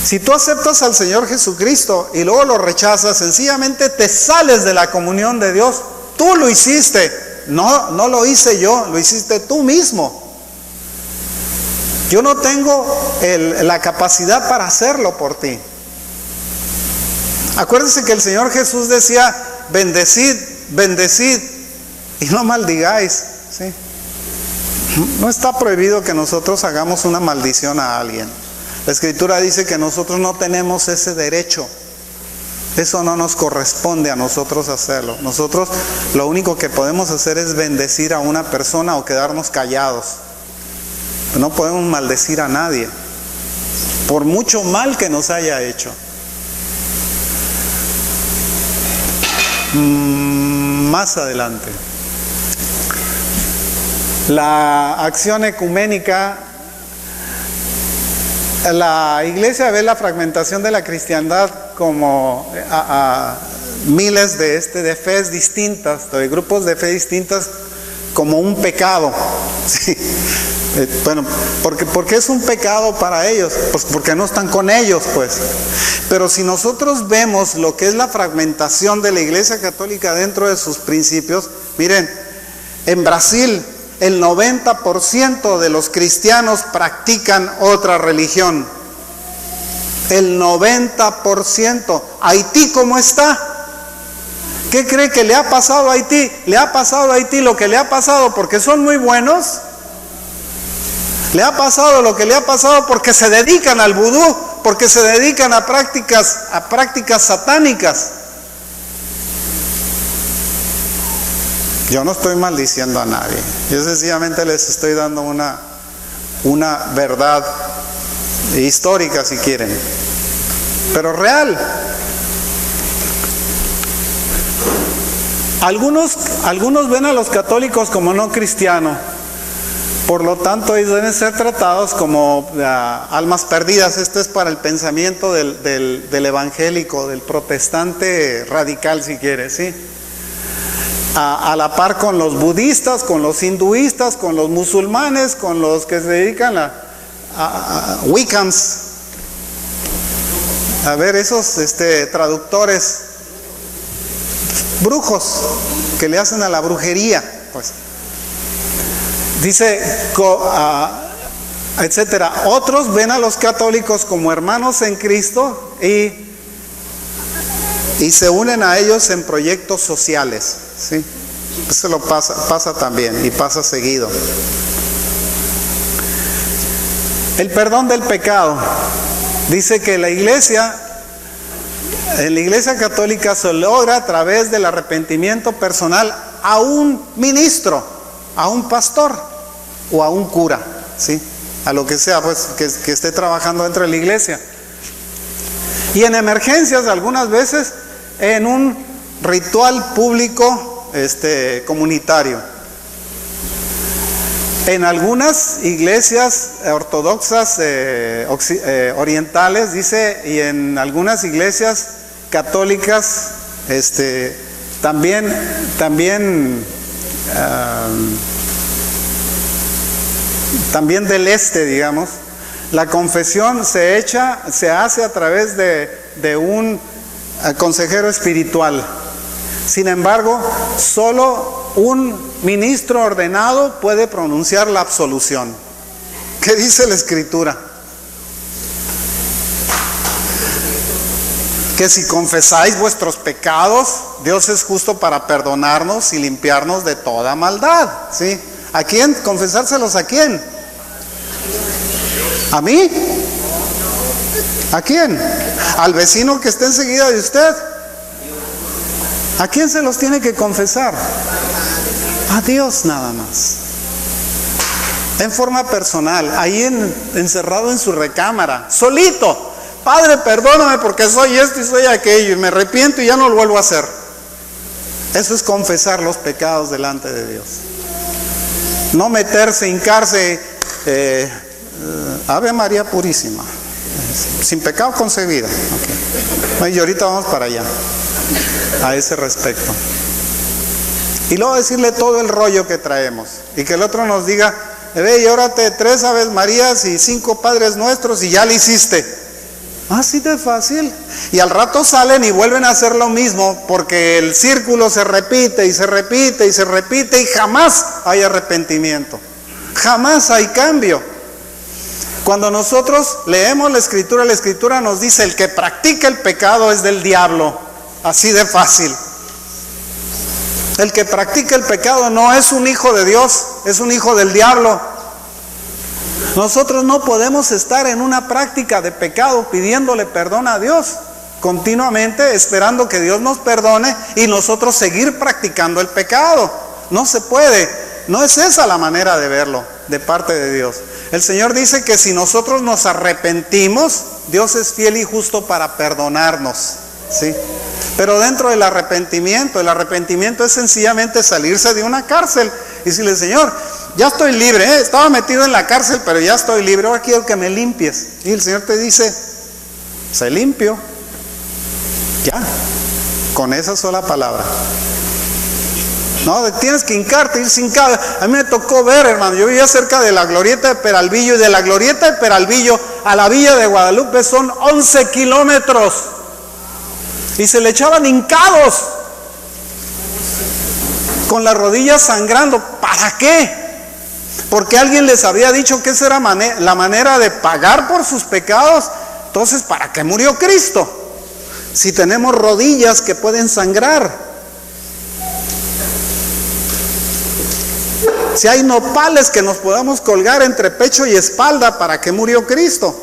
Si tú aceptas al Señor Jesucristo y luego lo rechazas, sencillamente te sales de la comunión de Dios. Tú lo hiciste, no lo hice yo, lo hiciste tú mismo. Yo no tengo la capacidad para hacerlo por ti. Acuérdense que el Señor Jesús decía, bendecid, bendecid y no maldigáis, ¿sí? No está prohibido que nosotros hagamos una maldición a alguien. La Escritura dice que nosotros no tenemos ese derecho. Eso no nos corresponde a nosotros hacerlo. Nosotros lo único que podemos hacer es bendecir a una persona o quedarnos callados. No podemos maldecir a nadie, por mucho mal que nos haya hecho. Más adelante, la acción ecuménica. La iglesia ve la fragmentación de la cristiandad como a miles de fe distintas, de grupos de fe distintas, como un pecado, ¿sí? Bueno, porque es un pecado para ellos, pues porque no están con ellos, pues. Pero si nosotros vemos lo que es la fragmentación de la Iglesia Católica dentro de sus principios, miren, en Brasil el 90% de los cristianos practican otra religión. El 90%. ¿Haití cómo está? ¿Qué cree que le ha pasado a Haití? Le ha pasado a Haití lo que le ha pasado porque son muy buenos. Le ha pasado lo que le ha pasado porque se dedican al vudú, porque se dedican a prácticas satánicas. Yo no estoy maldiciendo a nadie, yo sencillamente les estoy dando una verdad histórica, si quieren, pero real. Algunos ven a los católicos como no cristianos, por lo tanto ellos deben ser tratados como almas perdidas. Esto es para el pensamiento del evangélico, del protestante radical, si quiere, ¿sí? A la par con los budistas, con los hinduistas, con los musulmanes, con los que se dedican a Wiccans. A ver, esos traductores brujos que le hacen a la brujería, pues. Dice, etcétera. Otros ven a los católicos como hermanos en Cristo y se unen a ellos en proyectos sociales, ¿sí? Eso lo pasa también, y pasa seguido. El perdón del pecado. Dice que en la iglesia católica se logra a través del arrepentimiento personal a un ministro, a un pastor o a un cura, ¿sí? A lo que sea, pues, que esté trabajando dentro de la iglesia. Y en emergencias, algunas veces, en un ritual público comunitario. En algunas iglesias ortodoxas orientales, dice, y en algunas iglesias católicas, también del este, digamos, la confesión se hace a través de un consejero espiritual. Sin embargo, solo un ministro ordenado puede pronunciar la absolución. ¿Qué dice la Escritura? Que si confesáis vuestros pecados, Dios es justo para perdonarnos y limpiarnos de toda maldad, ¿sí? ¿A quién? ¿Confesárselos a quién? ¿A mí? ¿A quién? ¿Al vecino que está enseguida de usted? ¿A quién se los tiene que confesar? A Dios nada más. En forma personal, ahí encerrado en su recámara, solito. Padre, perdóname porque soy esto y soy aquello, y me arrepiento y ya no lo vuelvo a hacer. Eso es confesar los pecados delante de Dios. No meterse, hincarse, Ave María Purísima, sin pecado concebida. Okay. Y ahorita vamos para allá, a ese respecto. Y luego decirle todo el rollo que traemos, y que el otro nos diga, ve y órate 3 Aves Marías y 5 Padres Nuestros y ya lo hiciste. Así de fácil. Y al rato salen y vuelven a hacer lo mismo, porque el círculo se repite y se repite y se repite, y jamás hay arrepentimiento, jamás hay cambio. Cuando nosotros leemos la Escritura nos dice: el que practica el pecado es del diablo. Así de fácil. El que practica el pecado no es un hijo de Dios, es un hijo del diablo. Nosotros no podemos estar en una práctica de pecado pidiéndole perdón a Dios continuamente, esperando que Dios nos perdone y nosotros seguir practicando el pecado. No se puede. No es esa la manera de verlo de parte de Dios. El Señor dice que si nosotros nos arrepentimos, Dios es fiel y justo para perdonarnos, ¿sí? Pero dentro del arrepentimiento, el arrepentimiento es sencillamente salirse de una cárcel y decirle: Señor, ya estoy libre, estaba metido en la cárcel, pero ya estoy libre, ahora quiero que me limpies. Y el Señor te dice: sé limpio. Ya, con esa sola palabra. No, tienes que hincarte, ir sin cable. A mí me tocó ver, hermano, yo vivía cerca de la Glorieta de Peralvillo, y de la Glorieta de Peralvillo a la Villa de Guadalupe son 11 kilómetros. Y se le echaban hincados, con las rodillas sangrando. ¿Para qué? Porque alguien les había dicho que esa era la manera de pagar por sus pecados. Entonces, ¿para qué murió Cristo? Si tenemos rodillas que pueden sangrar. Si hay nopales que nos podamos colgar entre pecho y espalda, ¿para qué murió Cristo?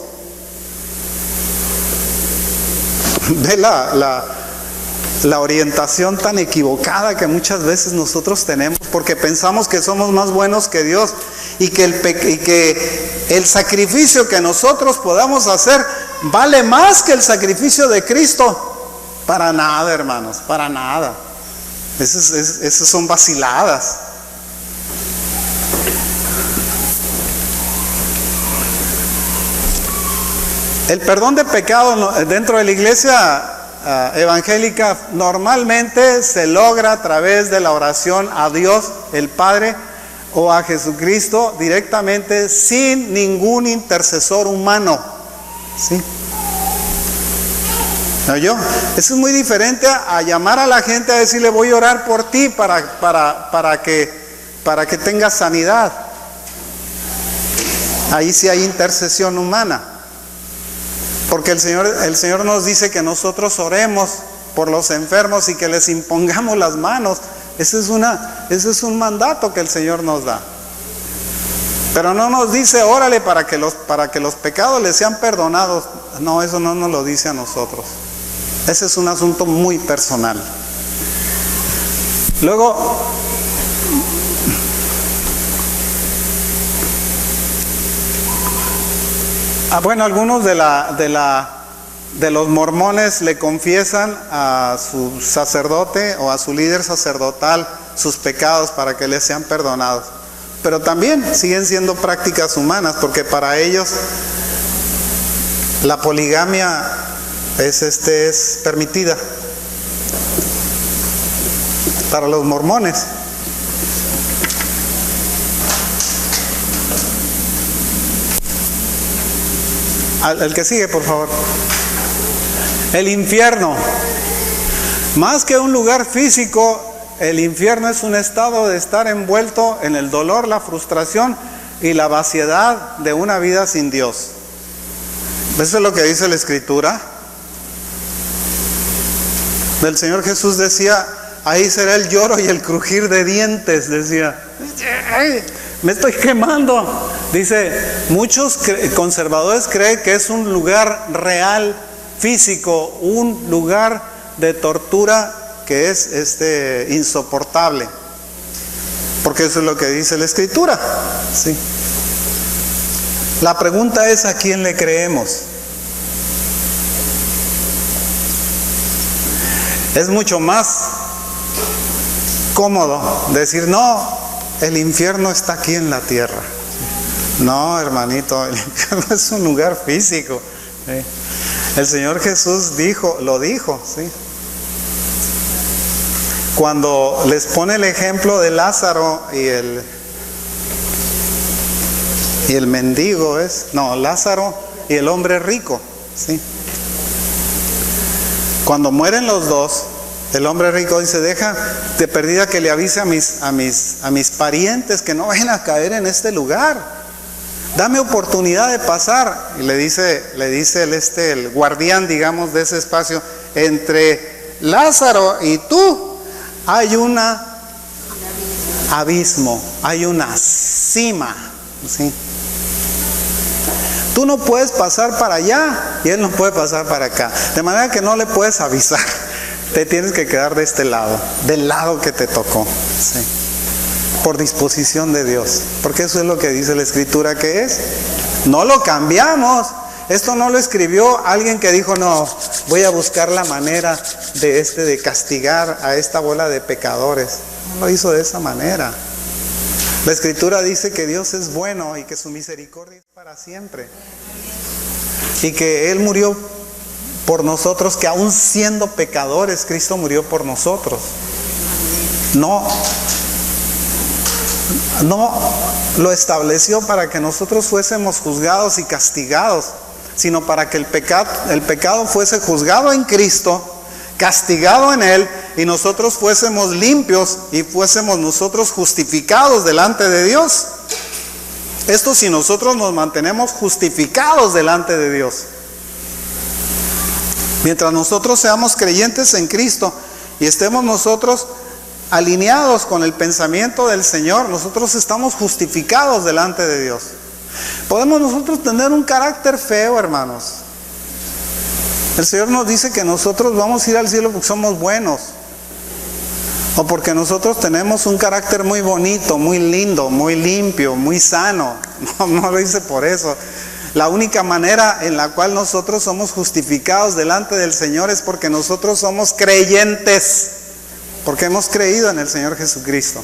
Ve la orientación tan equivocada que muchas veces nosotros tenemos, porque pensamos que somos más buenos que Dios y que el sacrificio que nosotros podamos hacer vale más que el sacrificio de Cristo. Para nada, hermanos, para nada. Esas son vaciladas. El perdón de pecado dentro de la iglesia evangélica normalmente se logra a través de la oración a Dios el Padre o a Jesucristo directamente, sin ningún intercesor humano. ¿Sí? ¿No yo? Eso es muy diferente a llamar a la gente a decirle: voy a orar por ti para que tengas sanidad. Ahí sí hay intercesión humana. Porque el Señor nos dice que nosotros oremos por los enfermos y que les impongamos las manos. Ese es un mandato que el Señor nos da. Pero no nos dice: órale para que los pecados les sean perdonados. No, eso no nos lo dice a nosotros. Ese es un asunto muy personal. Luego, bueno, algunos de los mormones le confiesan a su sacerdote o a su líder sacerdotal sus pecados para que les sean perdonados. Pero también siguen siendo prácticas humanas, porque para ellos la poligamia es permitida. Para los mormones. El que sigue, por favor. El infierno. Más que un lugar físico, el infierno es un estado de estar envuelto en el dolor, la frustración y la vaciedad de una vida sin Dios. ¿Eso es lo que dice la Escritura? El Señor Jesús decía: ahí será el lloro y el crujir de dientes. Decía: me estoy quemando. Dice, muchos conservadores creen que es un lugar real, físico, un lugar de tortura que es insoportable. Porque eso es lo que dice la Escritura. ¿Sí? La pregunta es: ¿a quién le creemos? Es mucho más cómodo decir: no, el infierno está aquí en la tierra. No, hermanito, el infierno es un lugar físico. ¿Sí? El Señor Jesús lo dijo, ¿sí? Cuando les pone el ejemplo de Lázaro y el mendigo, Lázaro y el hombre rico, ¿sí? Cuando mueren los dos, el hombre rico dice: deja de perdida que le avise a mis parientes que no vayan a caer en este lugar. Dame oportunidad de pasar. Y le dice el guardián, digamos, de ese espacio: entre Lázaro y tú hay un abismo, hay una cima, ¿sí? Tú no puedes pasar para allá y él no puede pasar para acá. De manera que no le puedes avisar. Te tienes que quedar de este lado, del lado que te tocó, ¿sí? Por disposición de Dios. Porque eso es lo que dice la Escritura que es. No lo cambiamos. Esto no lo escribió alguien que dijo: no, voy a buscar la manera de castigar a esta bola de pecadores. No lo hizo de esa manera. La Escritura dice que Dios es bueno y que su misericordia es para siempre. Y que Él murió por nosotros, que aún siendo pecadores, Cristo murió por nosotros. No lo estableció para que nosotros fuésemos juzgados y castigados, sino para que el pecado fuese juzgado en Cristo, castigado en Él, y nosotros fuésemos limpios y fuésemos nosotros justificados delante de Dios. Esto si nosotros nos mantenemos justificados delante de Dios. Mientras nosotros seamos creyentes en Cristo y estemos nosotros alineados con el pensamiento del Señor, nosotros estamos justificados delante de Dios. Podemos nosotros tener un carácter feo, hermanos. El Señor nos dice que nosotros vamos a ir al cielo porque somos buenos, o porque nosotros tenemos un carácter muy bonito, muy lindo, muy limpio, muy sano. No lo dice por eso. La única manera en la cual nosotros somos justificados delante del Señor es porque nosotros somos creyentes, porque hemos creído en el Señor Jesucristo.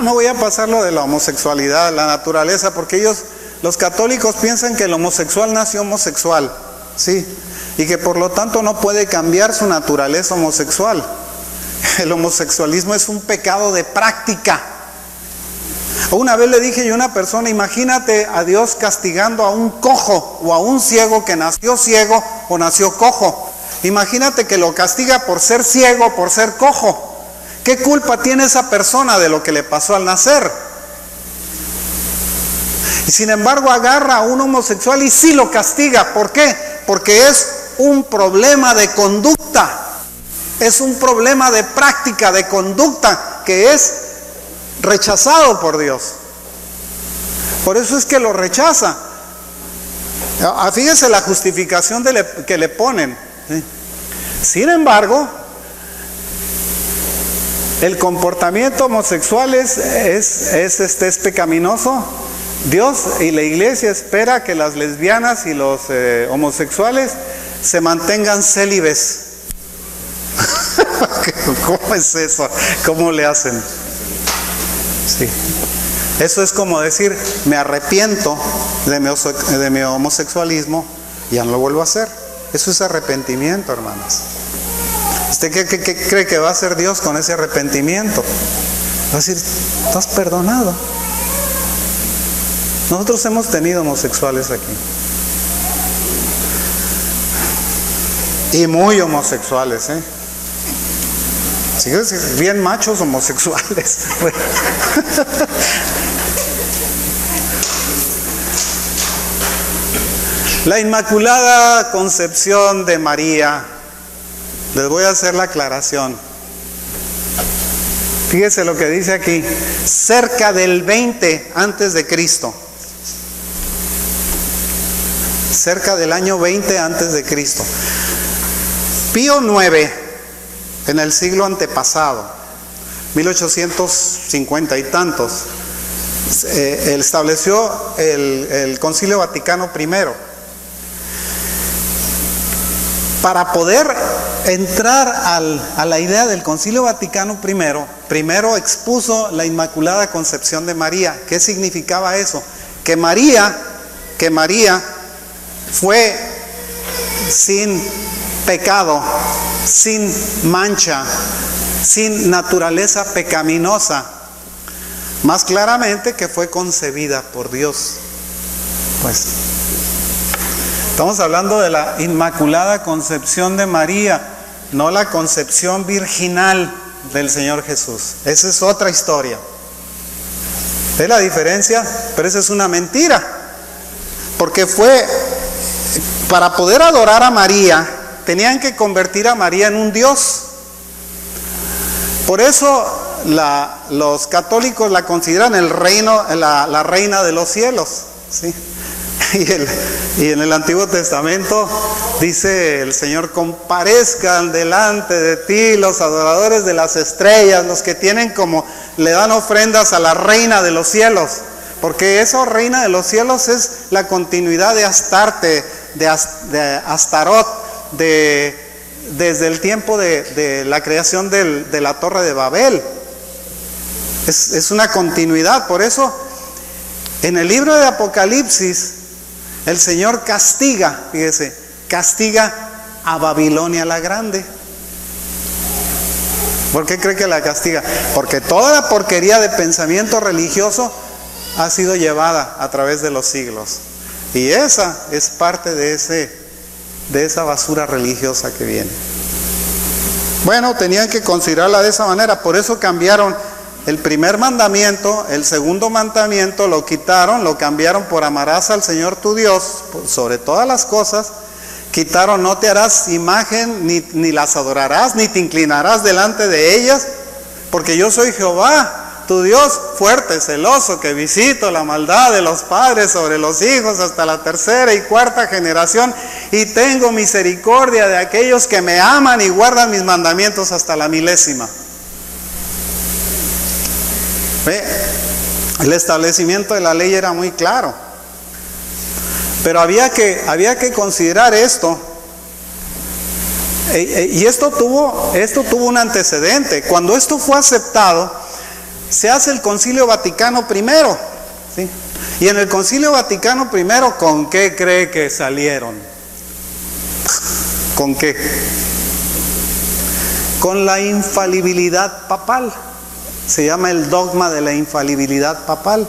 No voy a pasar lo de la homosexualidad, la naturaleza, porque los católicos piensan que el homosexual nació homosexual, ¿sí? Y que por lo tanto no puede cambiar su naturaleza homosexual. El homosexualismo es un pecado de práctica. Una vez le dije yo a una persona, imagínate a Dios castigando a un cojo o a un ciego que nació ciego o nació cojo. Imagínate que lo castiga por ser ciego, por ser cojo. ¿Qué culpa tiene esa persona de lo que le pasó al nacer? Y sin embargo agarra a un homosexual y sí lo castiga. ¿Por qué? Porque es un problema de conducta. Es un problema de práctica, de conducta, que es rechazado por Dios. Por eso es que lo rechaza. Fíjese la justificación que le ponen. Sin embargo, el comportamiento homosexual es pecaminoso. Dios y la iglesia espera que las lesbianas y los homosexuales se mantengan célibes. ¿Cómo es eso? ¿Cómo le hacen? Sí. Eso es como decir, me arrepiento de mi homosexualismo, ya no lo vuelvo a hacer. Eso es arrepentimiento, hermanos. ¿Usted qué cree que va a hacer Dios con ese arrepentimiento? Va a decir, estás perdonado. Nosotros hemos tenido homosexuales aquí. Y muy homosexuales, ¿eh? Sí, bien machos homosexuales. La Inmaculada Concepción de María. Les voy a hacer la aclaración. Fíjese lo que dice aquí. Cerca del 20 antes de Cristo. Cerca del año 20 antes de Cristo. Pío IX, en el siglo antepasado, 1850 y tantos, él estableció el Concilio Vaticano I. Para poder entrar a la idea del Concilio Vaticano I, primero expuso la Inmaculada Concepción de María. ¿Qué significaba eso? Que María fue sin pecado, sin mancha, sin naturaleza pecaminosa. Más claramente que fue concebida por Dios. Pues estamos hablando de la Inmaculada Concepción de María, no la concepción virginal del Señor Jesús. Esa es otra historia. ¿Ve la diferencia? Pero esa es una mentira. Porque para poder adorar a María, tenían que convertir a María en un Dios. Por eso los católicos la consideran la reina de los cielos, ¿sí? Y en el Antiguo Testamento dice el Señor: comparezcan delante de ti los adoradores de las estrellas, los que le dan ofrendas a la reina de los cielos, porque esa reina de los cielos es la continuidad de Astarte, de Astarot, desde el tiempo de la creación de la Torre de Babel. Es una continuidad. Por eso en el libro de Apocalipsis el Señor castiga a Babilonia la Grande. ¿Por qué cree que la castiga? Porque toda la porquería de pensamiento religioso ha sido llevada a través de los siglos, y esa es parte de esa basura religiosa que viene. Bueno, tenían que considerarla de esa manera. Por eso cambiaron el primer mandamiento. El segundo mandamiento lo quitaron, lo cambiaron por amarás al Señor tu Dios sobre todas las cosas. Quitaron no te harás imagen, ni las adorarás, ni te inclinarás delante de ellas, porque yo soy Jehová, tu Dios fuerte, celoso, que visito la maldad de los padres sobre los hijos hasta la tercera y cuarta generación, y tengo misericordia de aquellos que me aman y guardan mis mandamientos hasta la milésima. ¿Ve? El establecimiento de la ley era muy claro, pero había que considerar esto. Y esto tuvo un antecedente. Cuando esto fue aceptado, se hace el Concilio Vaticano I, ¿sí? Y en el Concilio Vaticano I, ¿con qué cree que salieron? ¿Con qué? Con la infalibilidad papal. Se llama el dogma de la infalibilidad papal.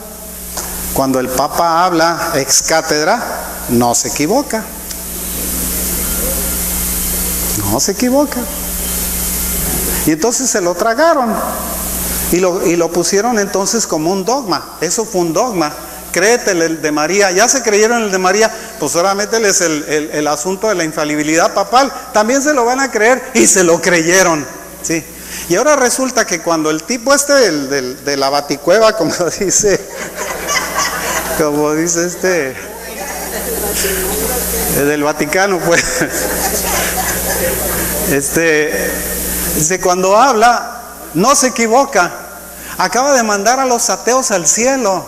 Cuando el Papa habla ex cátedra, no se equivoca. No se equivoca. Y entonces se lo tragaron y lo pusieron entonces como un dogma. Eso fue un dogma. Créete el de María. Ya se creyeron el de María, pues ahora mételes el asunto de la infalibilidad papal. También se lo van a creer, y se lo creyeron, ¿sí? Y ahora resulta que cuando el tipo de la baticueva, como dice del Vaticano, pues, cuando habla, no se equivoca. Acaba de mandar a los ateos al cielo.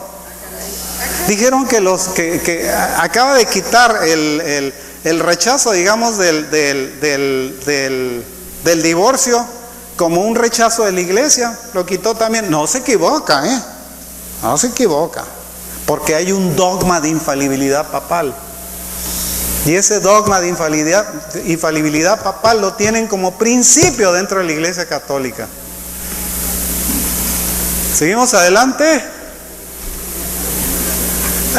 Dijeron que acaba de quitar el rechazo, digamos, del divorcio como un rechazo de la iglesia. Lo quitó también. No se equivoca, no se equivoca, porque hay un dogma de infalibilidad papal. Y ese dogma de infalibilidad papal lo tienen como principio dentro de la Iglesia Católica. Seguimos adelante.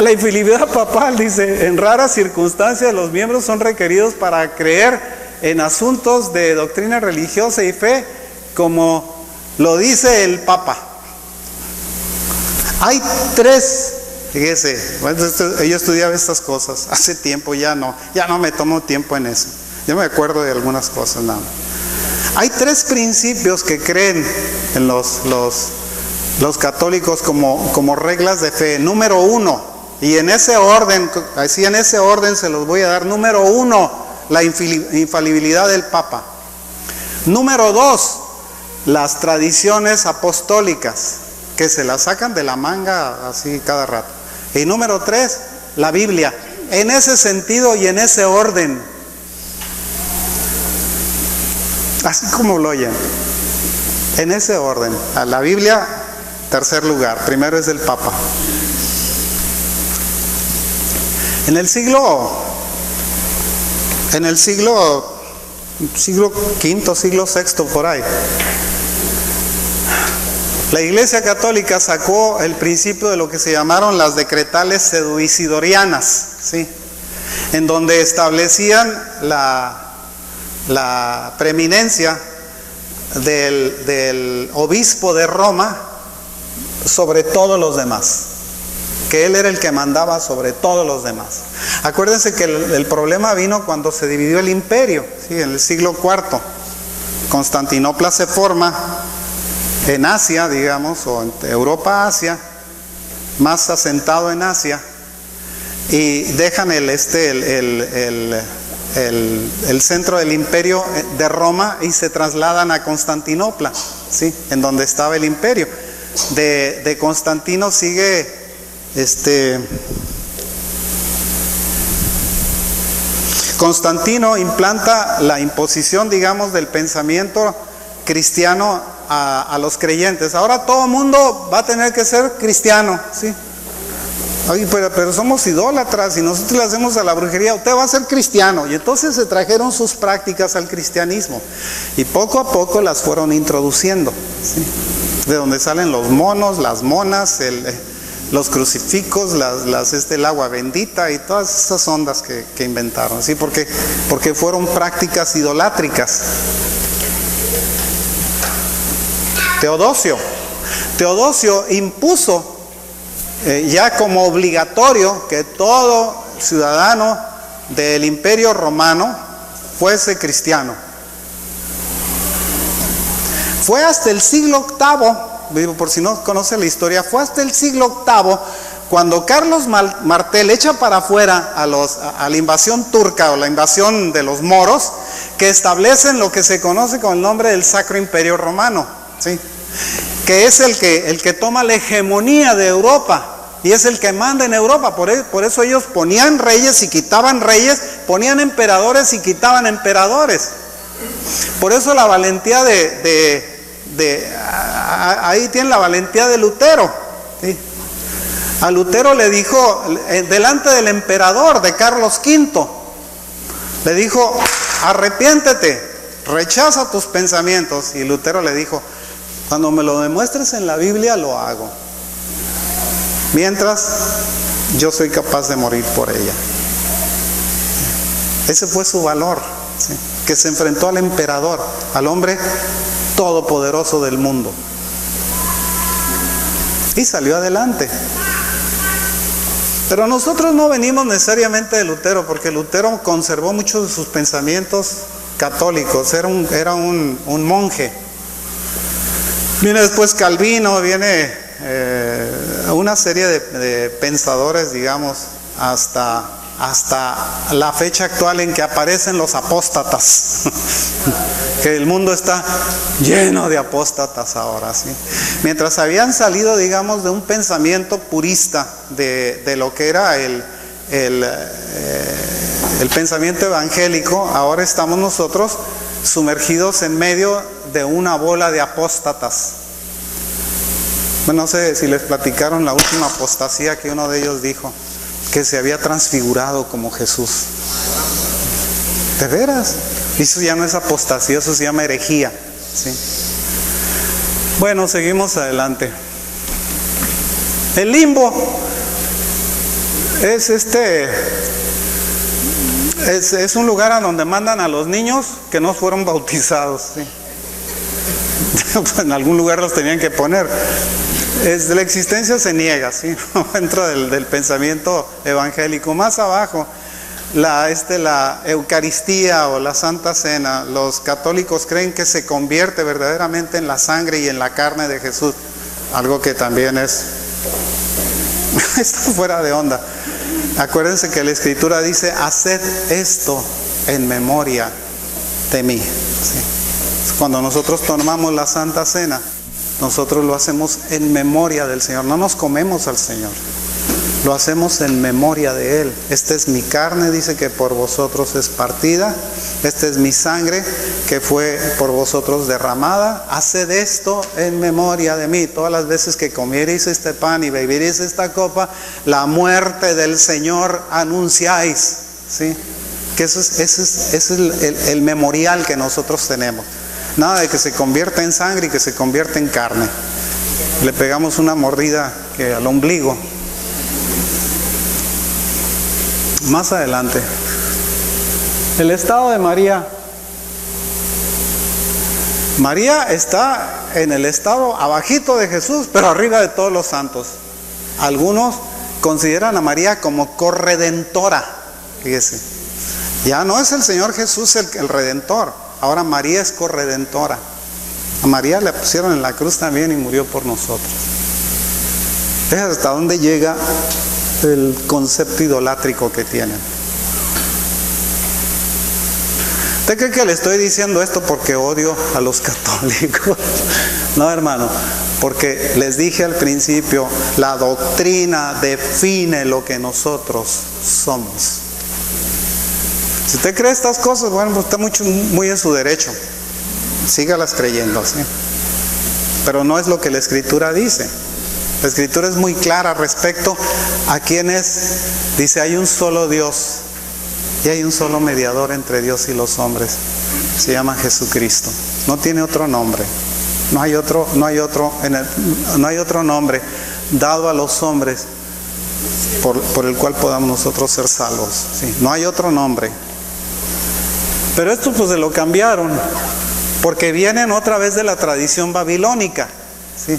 La infalibilidad papal dice: en raras circunstancias los miembros son requeridos para creer en asuntos de doctrina religiosa y fe, como lo dice el Papa. Hay tres. Fíjese, yo estudiaba estas cosas hace tiempo, ya no me tomo tiempo en eso. Yo me acuerdo de algunas cosas nada más. Hay tres principios que creen en los católicos como reglas de fe. Número uno, y en ese orden, así en ese orden se los voy a dar. Número uno, la infalibilidad del Papa. Número dos, las tradiciones apostólicas, que se las sacan de la manga así cada rato. Y número tres, la Biblia. En ese sentido y en ese orden. Así como lo oyen. En ese orden. A la Biblia, tercer lugar. Primero es del Papa. En el siglo V, siglo VI, por ahí, la Iglesia Católica sacó el principio de lo que se llamaron las decretales seduicidorianas, ¿sí? En donde establecían la preeminencia del obispo de Roma sobre todos los demás, que él era el que mandaba sobre todos los demás. Acuérdense que el problema vino cuando se dividió el imperio, ¿sí? En el siglo IV. Constantinopla se forma en Asia, digamos, o en Europa, Asia, más asentado en Asia, y dejan el centro del imperio de Roma y se trasladan a Constantinopla, ¿sí? En donde estaba el imperio. De Constantino sigue Constantino implanta la imposición, digamos, del pensamiento cristiano a los creyentes. Ahora todo el mundo va a tener que ser cristiano, ¿sí? Oye, pero somos idólatras y nosotros le hacemos a la brujería. Usted va a ser cristiano. Y entonces se trajeron sus prácticas al cristianismo y poco a poco las fueron introduciendo, ¿sí? De donde salen los monos, las monas, los crucifijos, el agua bendita y todas esas ondas que inventaron, ¿sí? Porque fueron prácticas idolátricas. Teodosio impuso ya como obligatorio que todo ciudadano del Imperio Romano fuese cristiano. Fue hasta el siglo VIII digo, por si no conoce la historia, fue hasta el siglo VIII cuando Carlos Martel echa para afuera a la invasión turca o la invasión de los moros, que establecen lo que se conoce con el nombre del Sacro Imperio Romano, ¿sí? Que es el que toma la hegemonía de Europa y es el que manda en Europa. Por eso ellos ponían reyes y quitaban reyes, ponían emperadores y quitaban emperadores. Por eso la valentía ahí tienen la valentía de Lutero, ¿sí? A Lutero le dijo, delante del emperador de Carlos V, le dijo: arrepiéntete, rechaza tus pensamientos. Y Lutero le dijo: cuando me lo demuestres en la Biblia lo hago, mientras yo soy capaz de morir por ella. Ese fue su valor, ¿sí? Que se enfrentó al emperador, al hombre todopoderoso del mundo, y salió adelante. Pero nosotros no venimos necesariamente de Lutero, porque Lutero conservó muchos de sus pensamientos católicos, era un monje. Viene después Calvino, viene una serie de pensadores, digamos, hasta la fecha actual en que aparecen los apóstatas, que el mundo está lleno de apóstatas ahora, ¿sí? Mientras habían salido, digamos, de un pensamiento purista de lo que era el pensamiento evangélico, ahora estamos nosotros sumergidos en medio de una bola de apóstatas. Bueno, no sé si les platicaron la última apostasía que uno de ellos dijo, que se había transfigurado como Jesús. ¿De veras? Eso ya no es apostasía, eso se llama herejía, ¿sí? Bueno, seguimos adelante. El limbo es un lugar a donde mandan a los niños que no fueron bautizados, ¿sí? En algún lugar los tenían que poner. La existencia se niega, ¿sí? Dentro del pensamiento evangélico. Más abajo, la Eucaristía o la Santa Cena, los católicos creen que se convierte verdaderamente en la sangre y en la carne de Jesús, algo que también está fuera de onda. Acuérdense que la Escritura dice: haced esto en memoria de mí, ¿sí? Cuando nosotros tomamos la Santa Cena, nosotros lo hacemos en memoria del Señor, no nos comemos al Señor, lo hacemos en memoria de Él. Esta es mi carne, dice, que por vosotros es partida, esta es mi sangre que fue por vosotros derramada, haced esto en memoria de mí. Todas las veces que comiereis este pan y beberéis esta copa, la muerte del Señor anunciáis, ¿sí? Que ese es el memorial que nosotros tenemos. Nada de que se convierta en sangre y que se convierta en carne. Le pegamos una mordida al ombligo. Más adelante, el estado de María. María está en el estado abajito de Jesús, pero arriba de todos los santos. Algunos consideran a María como corredentora. Fíjese, ya no es el Señor Jesús el redentor, ahora María es corredentora. A María le pusieron en la cruz también y murió por nosotros. Es hasta dónde llega el concepto idolátrico que tienen. ¿Usted cree que le estoy diciendo esto porque odio a los católicos? No, hermano, porque les dije al principio, la doctrina define lo que nosotros somos. Si usted cree estas cosas, bueno, pues está muy en su derecho. Sígalas creyendo, ¿sí? Pero no es lo que la Escritura dice. La Escritura es muy clara respecto a quién es. Dice: hay un solo Dios y hay un solo mediador entre Dios y los hombres. Se llama Jesucristo. No tiene otro nombre. No hay otro nombre dado a los hombres por el cual podamos nosotros ser salvos, ¿sí? No hay otro nombre. Pero esto pues se lo cambiaron, porque vienen otra vez de la tradición babilónica, ¿sí?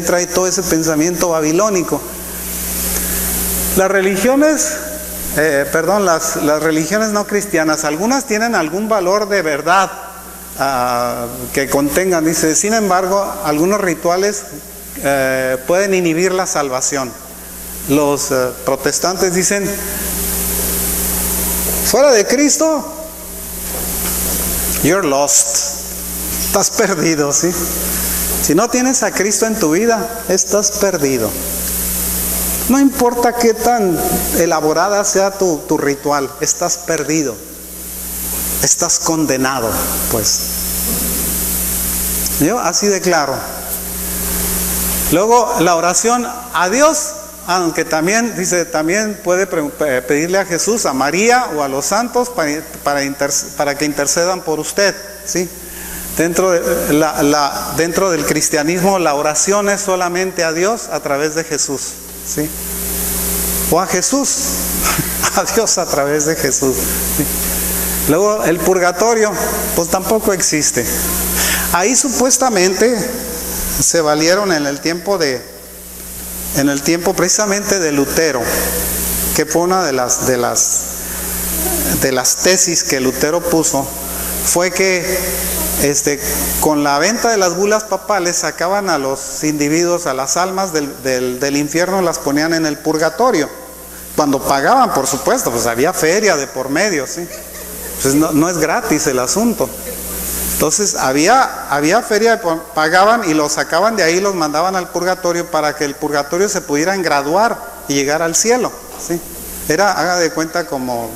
Trae todo ese pensamiento babilónico. Las religiones, las religiones no cristianas, algunas tienen algún valor de verdad, que contengan, dice, sin embargo, algunos rituales pueden inhibir la salvación. Los protestantes dicen, fuera de Cristo, you're lost, estás perdido, ¿sí? Si no tienes a Cristo en tu vida, estás perdido. No importa qué tan elaborada sea tu ritual, estás perdido. Estás condenado, pues. Yo así de claro. Luego la oración a Dios, aunque también dice, también puede pedirle a Jesús, a María o a los santos para que intercedan por usted, ¿sí? Dentro del cristianismo la oración es solamente a Dios a través de Jesús, ¿sí? O a Jesús, a Dios a través de Jesús, ¿sí? Luego el purgatorio, pues tampoco existe. Ahí supuestamente se valieron en el tiempo precisamente de Lutero, que fue una de las tesis que Lutero puso, fue que con la venta de las bulas papales sacaban a los individuos, a las almas del infierno, las ponían en el purgatorio. Cuando pagaban, por supuesto, pues había feria de por medio, ¿sí? Pues no es gratis el asunto. Entonces había feria, pagaban y los sacaban de ahí, los mandaban al purgatorio para que el purgatorio se pudieran graduar y llegar al cielo, ¿sí? Era, haga de cuenta, como,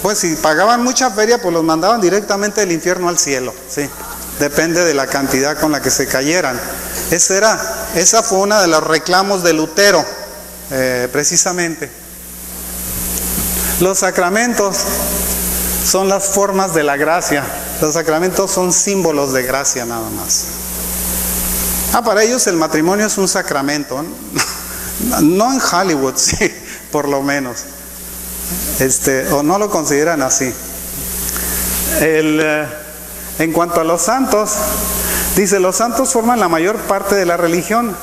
pues si pagaban mucha feria, pues los mandaban directamente del infierno al cielo, ¿sí? Depende de la cantidad con la que se cayeran. Esa fue una de los reclamos de Lutero, precisamente. Los sacramentos son las formas de la gracia. Los sacramentos son símbolos de gracia nada más. Para ellos el matrimonio es un sacramento. No en Hollywood, sí, por lo menos. O no lo consideran así. En cuanto a los santos, dice, los santos forman la mayor parte de la religión.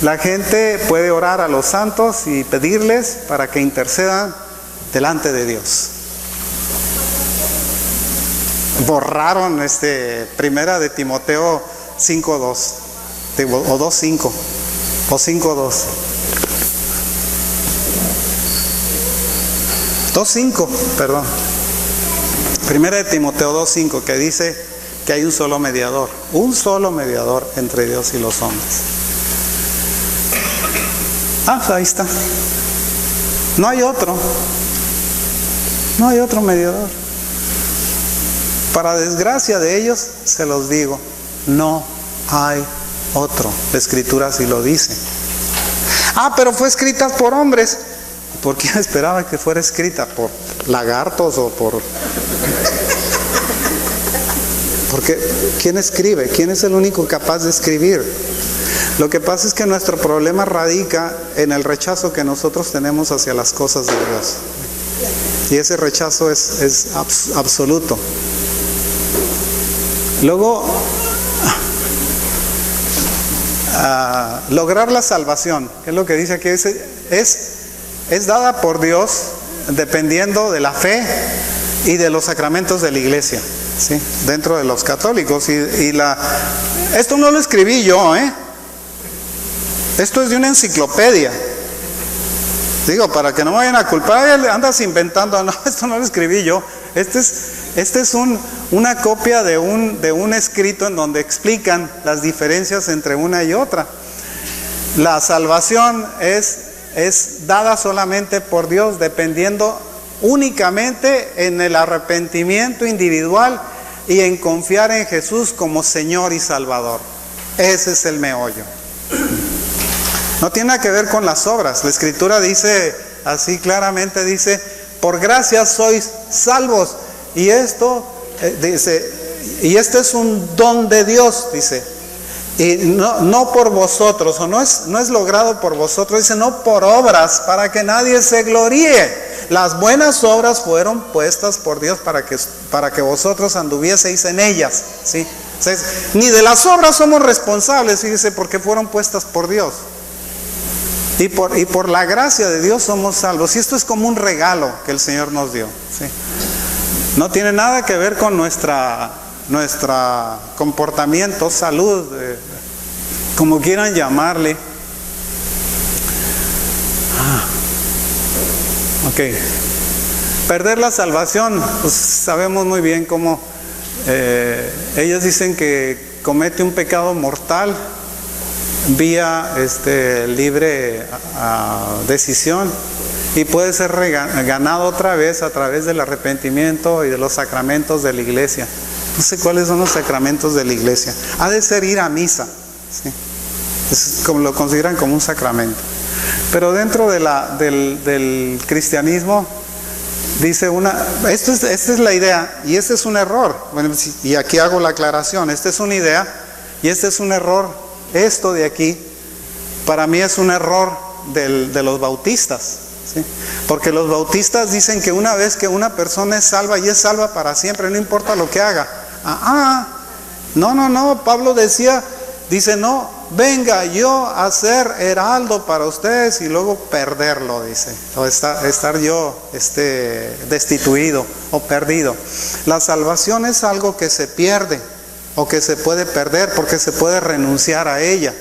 La gente puede orar a los santos y pedirles para que intercedan delante de Dios. Borraron primera de Timoteo 5:2 o 2:5 o 5:2. 2:5, perdón. Primera de Timoteo 2:5, que dice que hay un solo mediador entre Dios y los hombres. Ahí está. No hay otro mediador. Para desgracia de ellos, se los digo, no hay otro. La Escritura así lo dice. Pero fue escrita por hombres. ¿Por quién esperaba que fuera escrita? ¿Por lagartos o por...? Porque ¿quién escribe? ¿Quién es el único capaz de escribir? Lo que pasa es que nuestro problema radica en el rechazo que nosotros tenemos hacia las cosas de Dios. Y ese rechazo es absoluto. Luego, lograr la salvación, que es lo que dice aquí, es dada por Dios dependiendo de la fe y de los sacramentos de la iglesia, ¿sí? Dentro de los católicos. Esto no lo escribí yo, esto es de una enciclopedia. Digo, para que no me vayan a culpar, andas inventando. No, esto no lo escribí yo. Este es una copia de un escrito en donde explican las diferencias entre una y otra. La salvación es dada solamente por Dios, dependiendo únicamente en el arrepentimiento individual y en confiar en Jesús como Señor y Salvador. Ese es el meollo. No tiene nada que ver con las obras. La Escritura dice así claramente, dice, por gracia sois salvos. Y esto es un don de Dios, dice. Y no por vosotros, o no es logrado por vosotros, dice, no por obras, para que nadie se gloríe. Las buenas obras fueron puestas por Dios para que vosotros anduvieseis en ellas, ¿sí? O sea, ni de las obras somos responsables, fíjese, porque fueron puestas por Dios. Y por la gracia de Dios somos salvos. Y esto es como un regalo que el Señor nos dio, ¿sí? No tiene nada que ver con nuestra nuestro comportamiento, salud, como quieran llamarle. Ok. Perder la salvación, pues sabemos muy bien cómo ellos dicen que comete un pecado mortal vía libre decisión, y puede ser ganado otra vez a través del arrepentimiento y de los sacramentos de la iglesia. No sé cuáles son los sacramentos de la iglesia. Ha de ser ir a misa, ¿sí? Es como lo consideran como un sacramento. Pero dentro de del cristianismo dice esta es la idea, y este es un error. Bueno, y aquí hago la aclaración, esta es una idea y este es un error. Esto de aquí, para mí es un error de los bautistas, ¿sí? Porque los bautistas dicen que una vez que una persona es salva, y es salva para siempre, no importa lo que haga. No, Pablo dice, no, venga yo a ser heraldo para ustedes y luego perderlo, dice, o estar yo destituido o perdido. La salvación es algo que se pierde o que se puede perder, porque se puede renunciar a ella.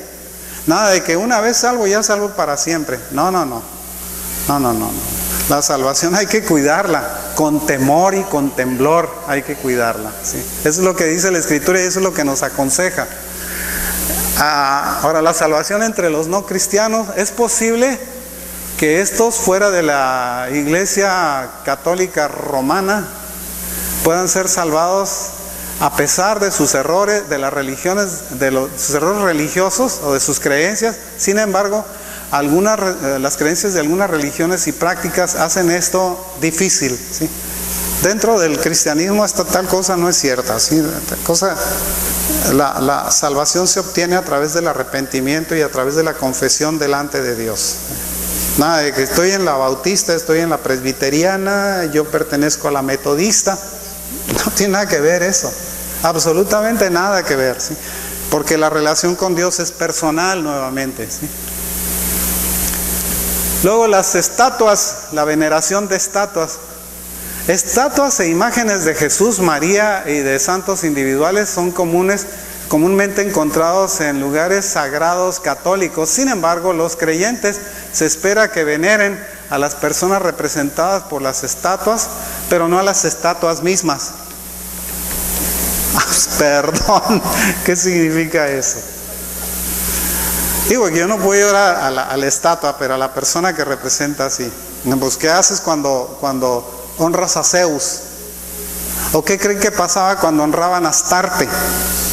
Nada de que una vez salvo, ya salvo para siempre. No. La salvación hay que cuidarla, con temor y con temblor hay que cuidarla, ¿sí? Eso es lo que dice la Escritura y eso es lo que nos aconseja. Ahora, la salvación entre los no cristianos, es posible que estos fuera de la Iglesia Católica Romana puedan ser salvados a pesar de sus errores, de las religiones, sus errores religiosos o de sus creencias. Sin embargo, las creencias de algunas religiones y prácticas hacen esto difícil, ¿sí? Dentro del cristianismo esta tal cosa no es cierta, ¿sí? La salvación se obtiene a través del arrepentimiento y a través de la confesión delante de Dios. Nada de que estoy en la bautista, estoy en la presbiteriana, yo pertenezco a la metodista. No tiene nada que ver eso, absolutamente nada que ver, ¿sí? Porque la relación con Dios es personal nuevamente, ¿sí? Luego las estatuas, la veneración de estatuas e imágenes de Jesús, María y de santos individuales son comúnmente encontrados en lugares sagrados católicos. Sin embargo, los creyentes se espera que veneren a las personas representadas por las estatuas, pero no a las estatuas mismas. Perdón, ¿qué significa eso? Digo que yo no puedo llorar a la estatua, pero a la persona que representa así. Pues, ¿qué haces cuando honras a Zeus? ¿O qué creen que pasaba cuando honraban a Astarte?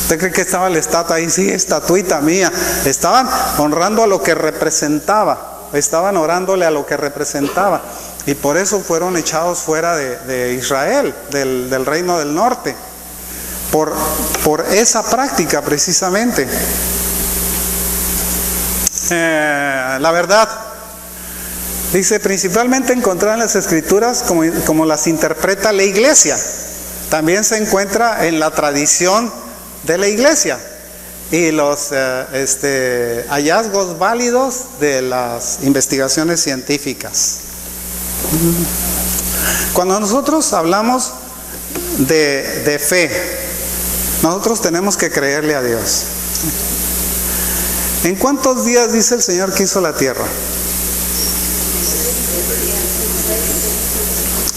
¿Usted cree que estaba la estatua ahí? Sí, estatuita mía. Estaban honrando a lo que representaba, estaban orándole a lo que representaba, y por eso fueron echados fuera de Israel, del reino del norte, por esa práctica precisamente. La verdad, dice, principalmente encontrar en las Escrituras como las interpreta la Iglesia. También se encuentra en la tradición de la Iglesia y los hallazgos válidos de las investigaciones científicas. Cuando nosotros hablamos de fe, nosotros tenemos que creerle a Dios. ¿En cuántos días dice el Señor que hizo la tierra?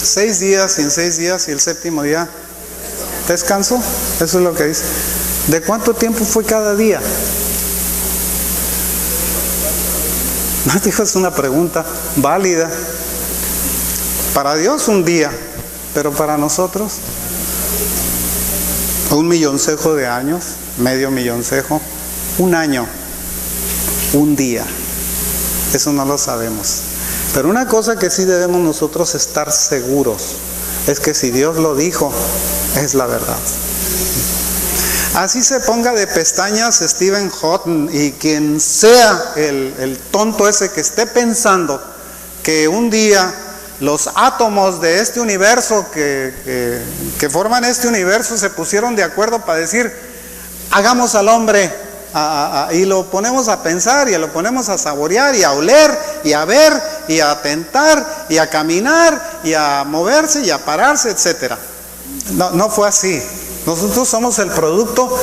6 días, y en 6 días y el séptimo día descansó. Eso es lo que dice. ¿De cuánto tiempo fue cada día? No, dijo, es una pregunta válida. Para Dios un día, pero para nosotros 1 milloncejo de años, medio milloncejo, 1 año, un día. Eso no lo sabemos. Pero una cosa que sí debemos nosotros estar seguros es que si Dios lo dijo, es la verdad. Así se ponga de pestañas Stephen Hawking y quien sea el tonto ese que esté pensando que un día los átomos de este universo que forman este universo se pusieron de acuerdo para decir, hagamos al hombre, y lo ponemos a pensar y lo ponemos a saborear y a oler y a ver y a tentar y a caminar y a moverse y a pararse, etcétera. No fue así. Nosotros somos el producto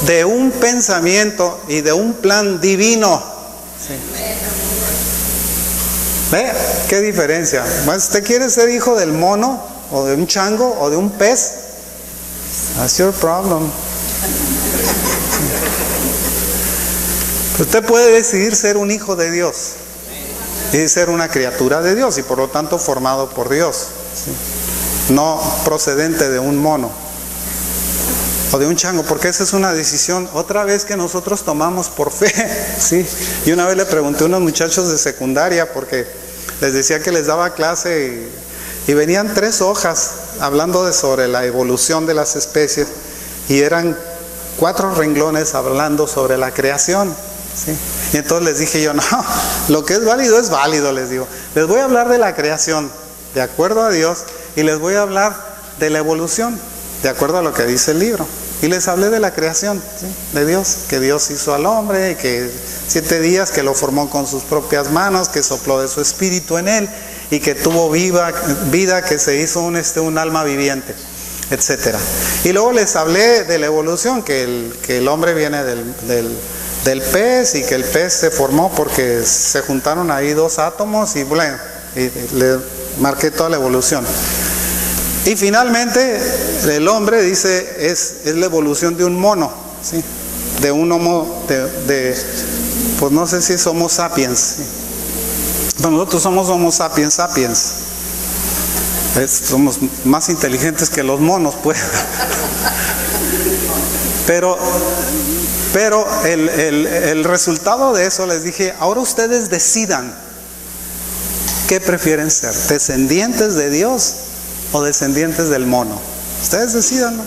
de un pensamiento y de un plan divino. Sí. ¿Ve? ¿Qué diferencia? ¿Usted quiere ser hijo del mono, o de un chango, o de un pez? That's your problem. Usted puede decidir ser un hijo de Dios y ser una criatura de Dios, y por lo tanto formado por Dios, ¿sí? No procedente de un mono o de un chango, porque esa es una decisión otra vez que nosotros tomamos por fe, ¿sí? Y una vez le pregunté a unos muchachos de secundaria, porque les decía que les daba clase y venían 3 hojas hablando sobre la evolución de las especies, y eran 4 renglones hablando sobre la creación, ¿sí? Y entonces les dije yo, no, lo que es válido, les digo. Les voy a hablar de la creación, de acuerdo a Dios, y les voy a hablar de la evolución, de acuerdo a lo que dice el libro. Y les hablé de la creación, ¿sí? De Dios, que Dios hizo al hombre, que 7 días, que lo formó con sus propias manos, que sopló de su espíritu en él, y que tuvo vida, que se hizo un alma viviente, etcétera. Y luego les hablé de la evolución, que el hombre viene del pez, y que el pez se formó porque se juntaron ahí 2 átomos, y bueno, y le marqué toda la evolución. Y finalmente el hombre, dice, es la evolución de un mono, ¿sí? De un homo, pues no sé si es homo sapiens, ¿sí? Pero nosotros somos homo sapiens sapiens. Somos más inteligentes que los monos, pues. Pero el resultado de eso, les dije, ahora ustedes decidan qué prefieren ser, descendientes de Dios o descendientes del mono. Ustedes decidan, ¿no?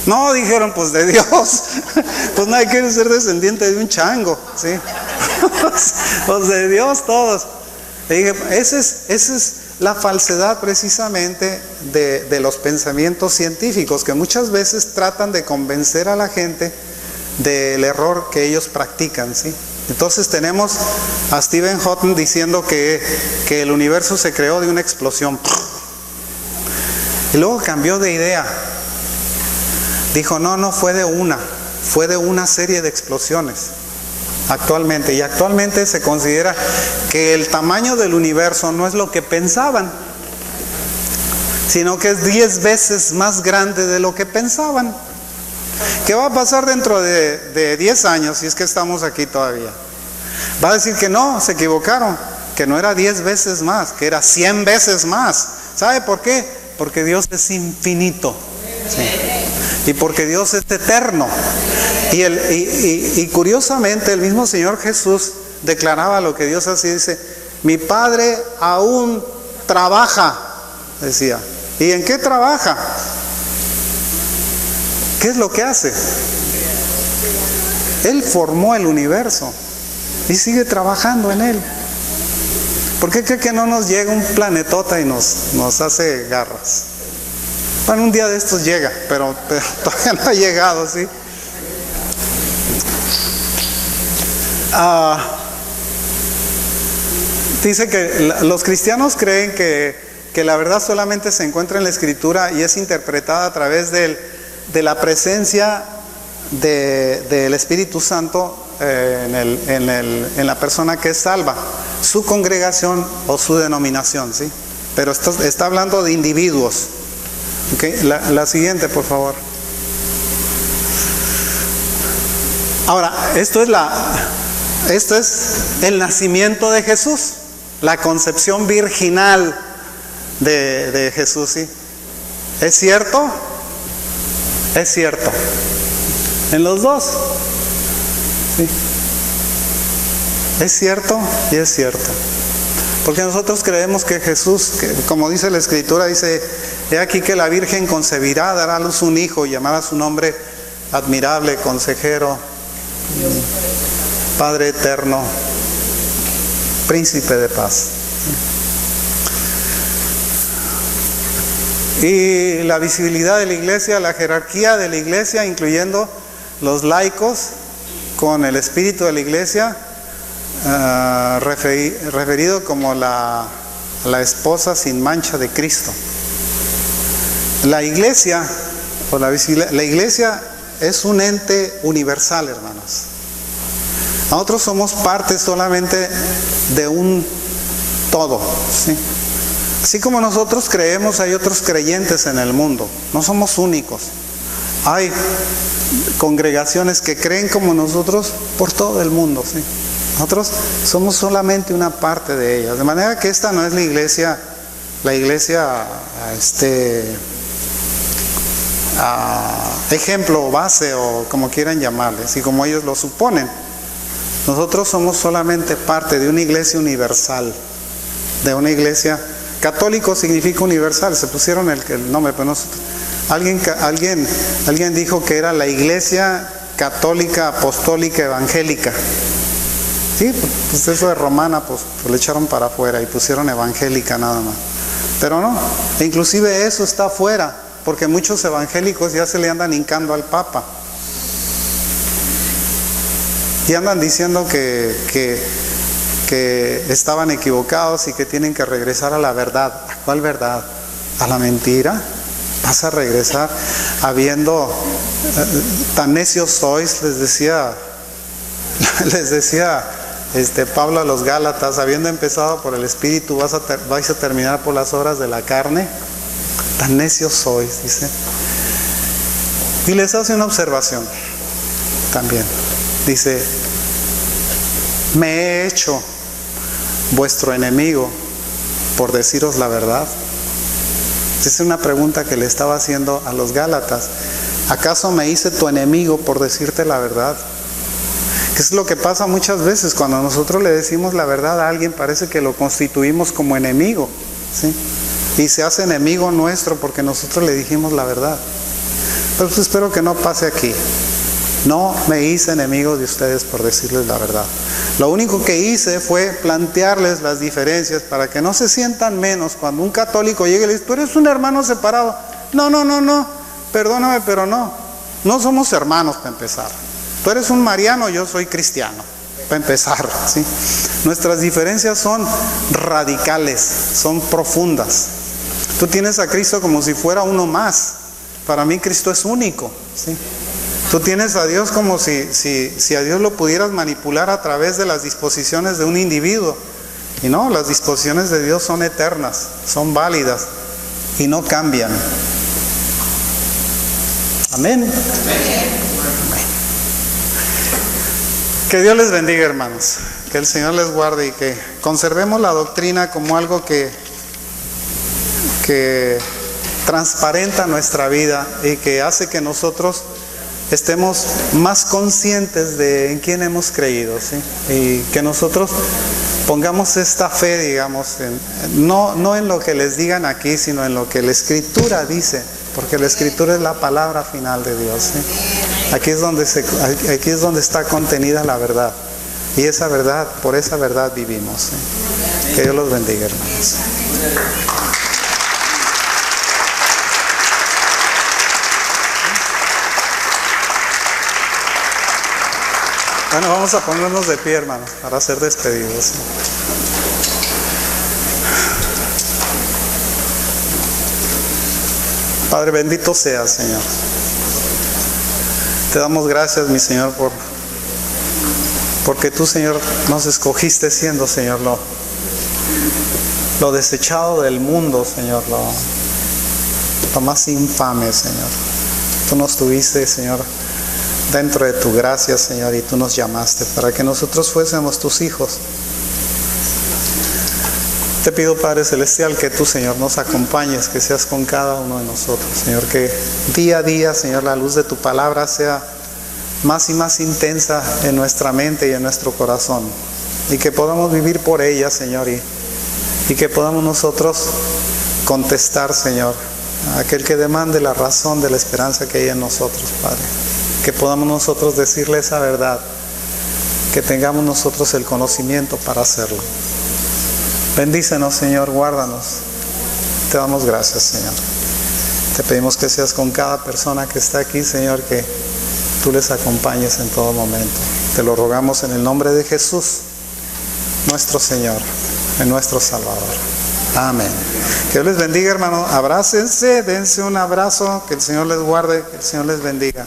No, dijeron, pues de Dios. Pues nadie quiere ser descendiente de un chango, ¿sí? Pues de Dios todos. Y dije, esa es la falsedad precisamente de los pensamientos científicos, que muchas veces tratan de convencer a la gente del error que ellos practican, ¿sí? Entonces tenemos a Stephen Hawking diciendo que el universo se creó de una explosión, y luego cambió de idea. Dijo, no fue de una serie de explosiones actualmente, y actualmente se considera que el tamaño del universo no es lo que pensaban, sino que es 10 veces más grande de lo que pensaban. ¿Qué va a pasar dentro de 10 años, si es que estamos aquí todavía? Va a decir que no, se equivocaron, que no era 10 veces más, que era 100 veces más. ¿Sabe por qué? Porque Dios es infinito, ¿sí? Y porque Dios es eterno. Y curiosamente el mismo Señor Jesús declaraba lo que Dios hacía. Dice, mi Padre aún trabaja, decía. ¿Y en qué trabaja? ¿Qué es lo que hace? Él formó el universo y sigue trabajando en él. ¿Por qué cree que no nos llega un planetota y nos hace garras? Bueno, un día de estos llega, pero todavía no ha llegado, ¿sí? Dice que los cristianos creen que la verdad solamente se encuentra en la Escritura y es interpretada a través de la presencia del Espíritu Santo en la persona que es salva, su congregación o su denominación, ¿sí? Pero está hablando de individuos. ¿Okay? La siguiente, por favor. Ahora, esto es el nacimiento de Jesús, la concepción virginal de Jesús, ¿sí? ¿Es cierto? Es cierto. En los dos, ¿sí? Es cierto y es cierto. Porque nosotros creemos que Jesús, como dice la Escritura, dice, he aquí que la Virgen concebirá, dará a luz un hijo, y llamará su nombre admirable, consejero, Padre eterno, príncipe de paz. Y la visibilidad de la iglesia, la jerarquía de la iglesia, incluyendo los laicos, con el espíritu de la iglesia, referido como la esposa sin mancha de Cristo. La iglesia Por la iglesia es un ente universal, hermanos. Nosotros somos parte solamente de un todo, ¿sí? Así como nosotros creemos, hay otros creyentes en el mundo. No somos únicos. Hay congregaciones que creen como nosotros por todo el mundo, ¿sí? Nosotros somos solamente una parte de ellas. De manera que esta no es la iglesia ejemplo o base o como quieran llamarles, y como ellos lo suponen. Nosotros somos solamente parte de una iglesia universal, de una iglesia. Católico significa universal, se pusieron el nombre, pero alguien dijo que era la iglesia católica, apostólica, evangélica. Sí, pues eso de romana, pues le echaron para afuera y pusieron evangélica nada más. Pero no, inclusive eso está afuera, porque muchos evangélicos ya se le andan hincando al Papa. Y andan diciendo que estaban equivocados y que tienen que regresar a la verdad. ¿A cuál verdad? ¿A la mentira? ¿Vas a regresar habiendo tan necios sois? Les decía Pablo a los Gálatas, habiendo empezado por el Espíritu, vais a terminar por las obras de la carne. Tan necios sois, dice. Y les hace una observación también. Dice, me he hecho vuestro enemigo por deciros la verdad. Esa es una pregunta que le estaba haciendo a los Gálatas. ¿Acaso me hice tu enemigo por decirte la verdad? Que es lo que pasa muchas veces cuando nosotros le decimos la verdad a alguien, parece que lo constituimos como enemigo, ¿sí? Y se hace enemigo nuestro porque nosotros le dijimos la verdad. Pero pues espero que no pase aquí. No me hice enemigo de ustedes por decirles la verdad. Lo único que hice fue plantearles las diferencias para que no se sientan menos cuando un católico llegue y le dice, tú eres un hermano separado. No, perdóname, pero no somos hermanos para empezar. Tú eres un mariano, yo soy cristiano, para empezar, ¿sí? Nuestras diferencias son radicales, son profundas. Tú tienes a Cristo como si fuera uno más. Para mí Cristo es único, ¿sí? Tú tienes a Dios como si a Dios lo pudieras manipular a través de las disposiciones de un individuo. Y no, las disposiciones de Dios son eternas, son válidas y no cambian. Amén. Que Dios les bendiga, hermanos. Que el Señor les guarde y que conservemos la doctrina como algo que transparenta nuestra vida y que hace que nosotros estemos más conscientes de en quién hemos creído, ¿sí? Y que nosotros pongamos esta fe, digamos, no en lo que les digan aquí, sino en lo que la Escritura dice, porque la Escritura es la palabra final de Dios, ¿sí? Aquí es donde está contenida la verdad, y esa verdad, por esa verdad vivimos, ¿sí? Que Dios los bendiga, hermanos. Bueno, vamos a ponernos de pie, hermanos, para ser despedidos. Padre, bendito seas, Señor. Te damos gracias, mi Señor, porque tú, Señor, nos escogiste siendo, Señor, lo desechado del mundo, Señor, lo más infame, Señor. Tú nos tuviste, Señor, dentro de tu gracia, Señor, y tú nos llamaste para que nosotros fuésemos tus hijos. Te pido, Padre Celestial, que tú, Señor, nos acompañes, que seas con cada uno de nosotros, Señor, que día a día, Señor, la luz de tu palabra sea más y más intensa en nuestra mente y en nuestro corazón, y que podamos vivir por ella, Señor, y que podamos nosotros contestar, Señor, a aquel que demande la razón de la esperanza que hay en nosotros, Padre. Que podamos nosotros decirle esa verdad, que tengamos nosotros el conocimiento para hacerlo. Bendícenos, Señor, guárdanos. Te damos gracias, Señor. Te pedimos que seas con cada persona que está aquí, Señor, que tú les acompañes en todo momento. Te lo rogamos en el nombre de Jesús, nuestro Señor y nuestro Salvador. Amén. Que Dios les bendiga, hermano. Abrácense, dense un abrazo, que el Señor les guarde, que el Señor les bendiga.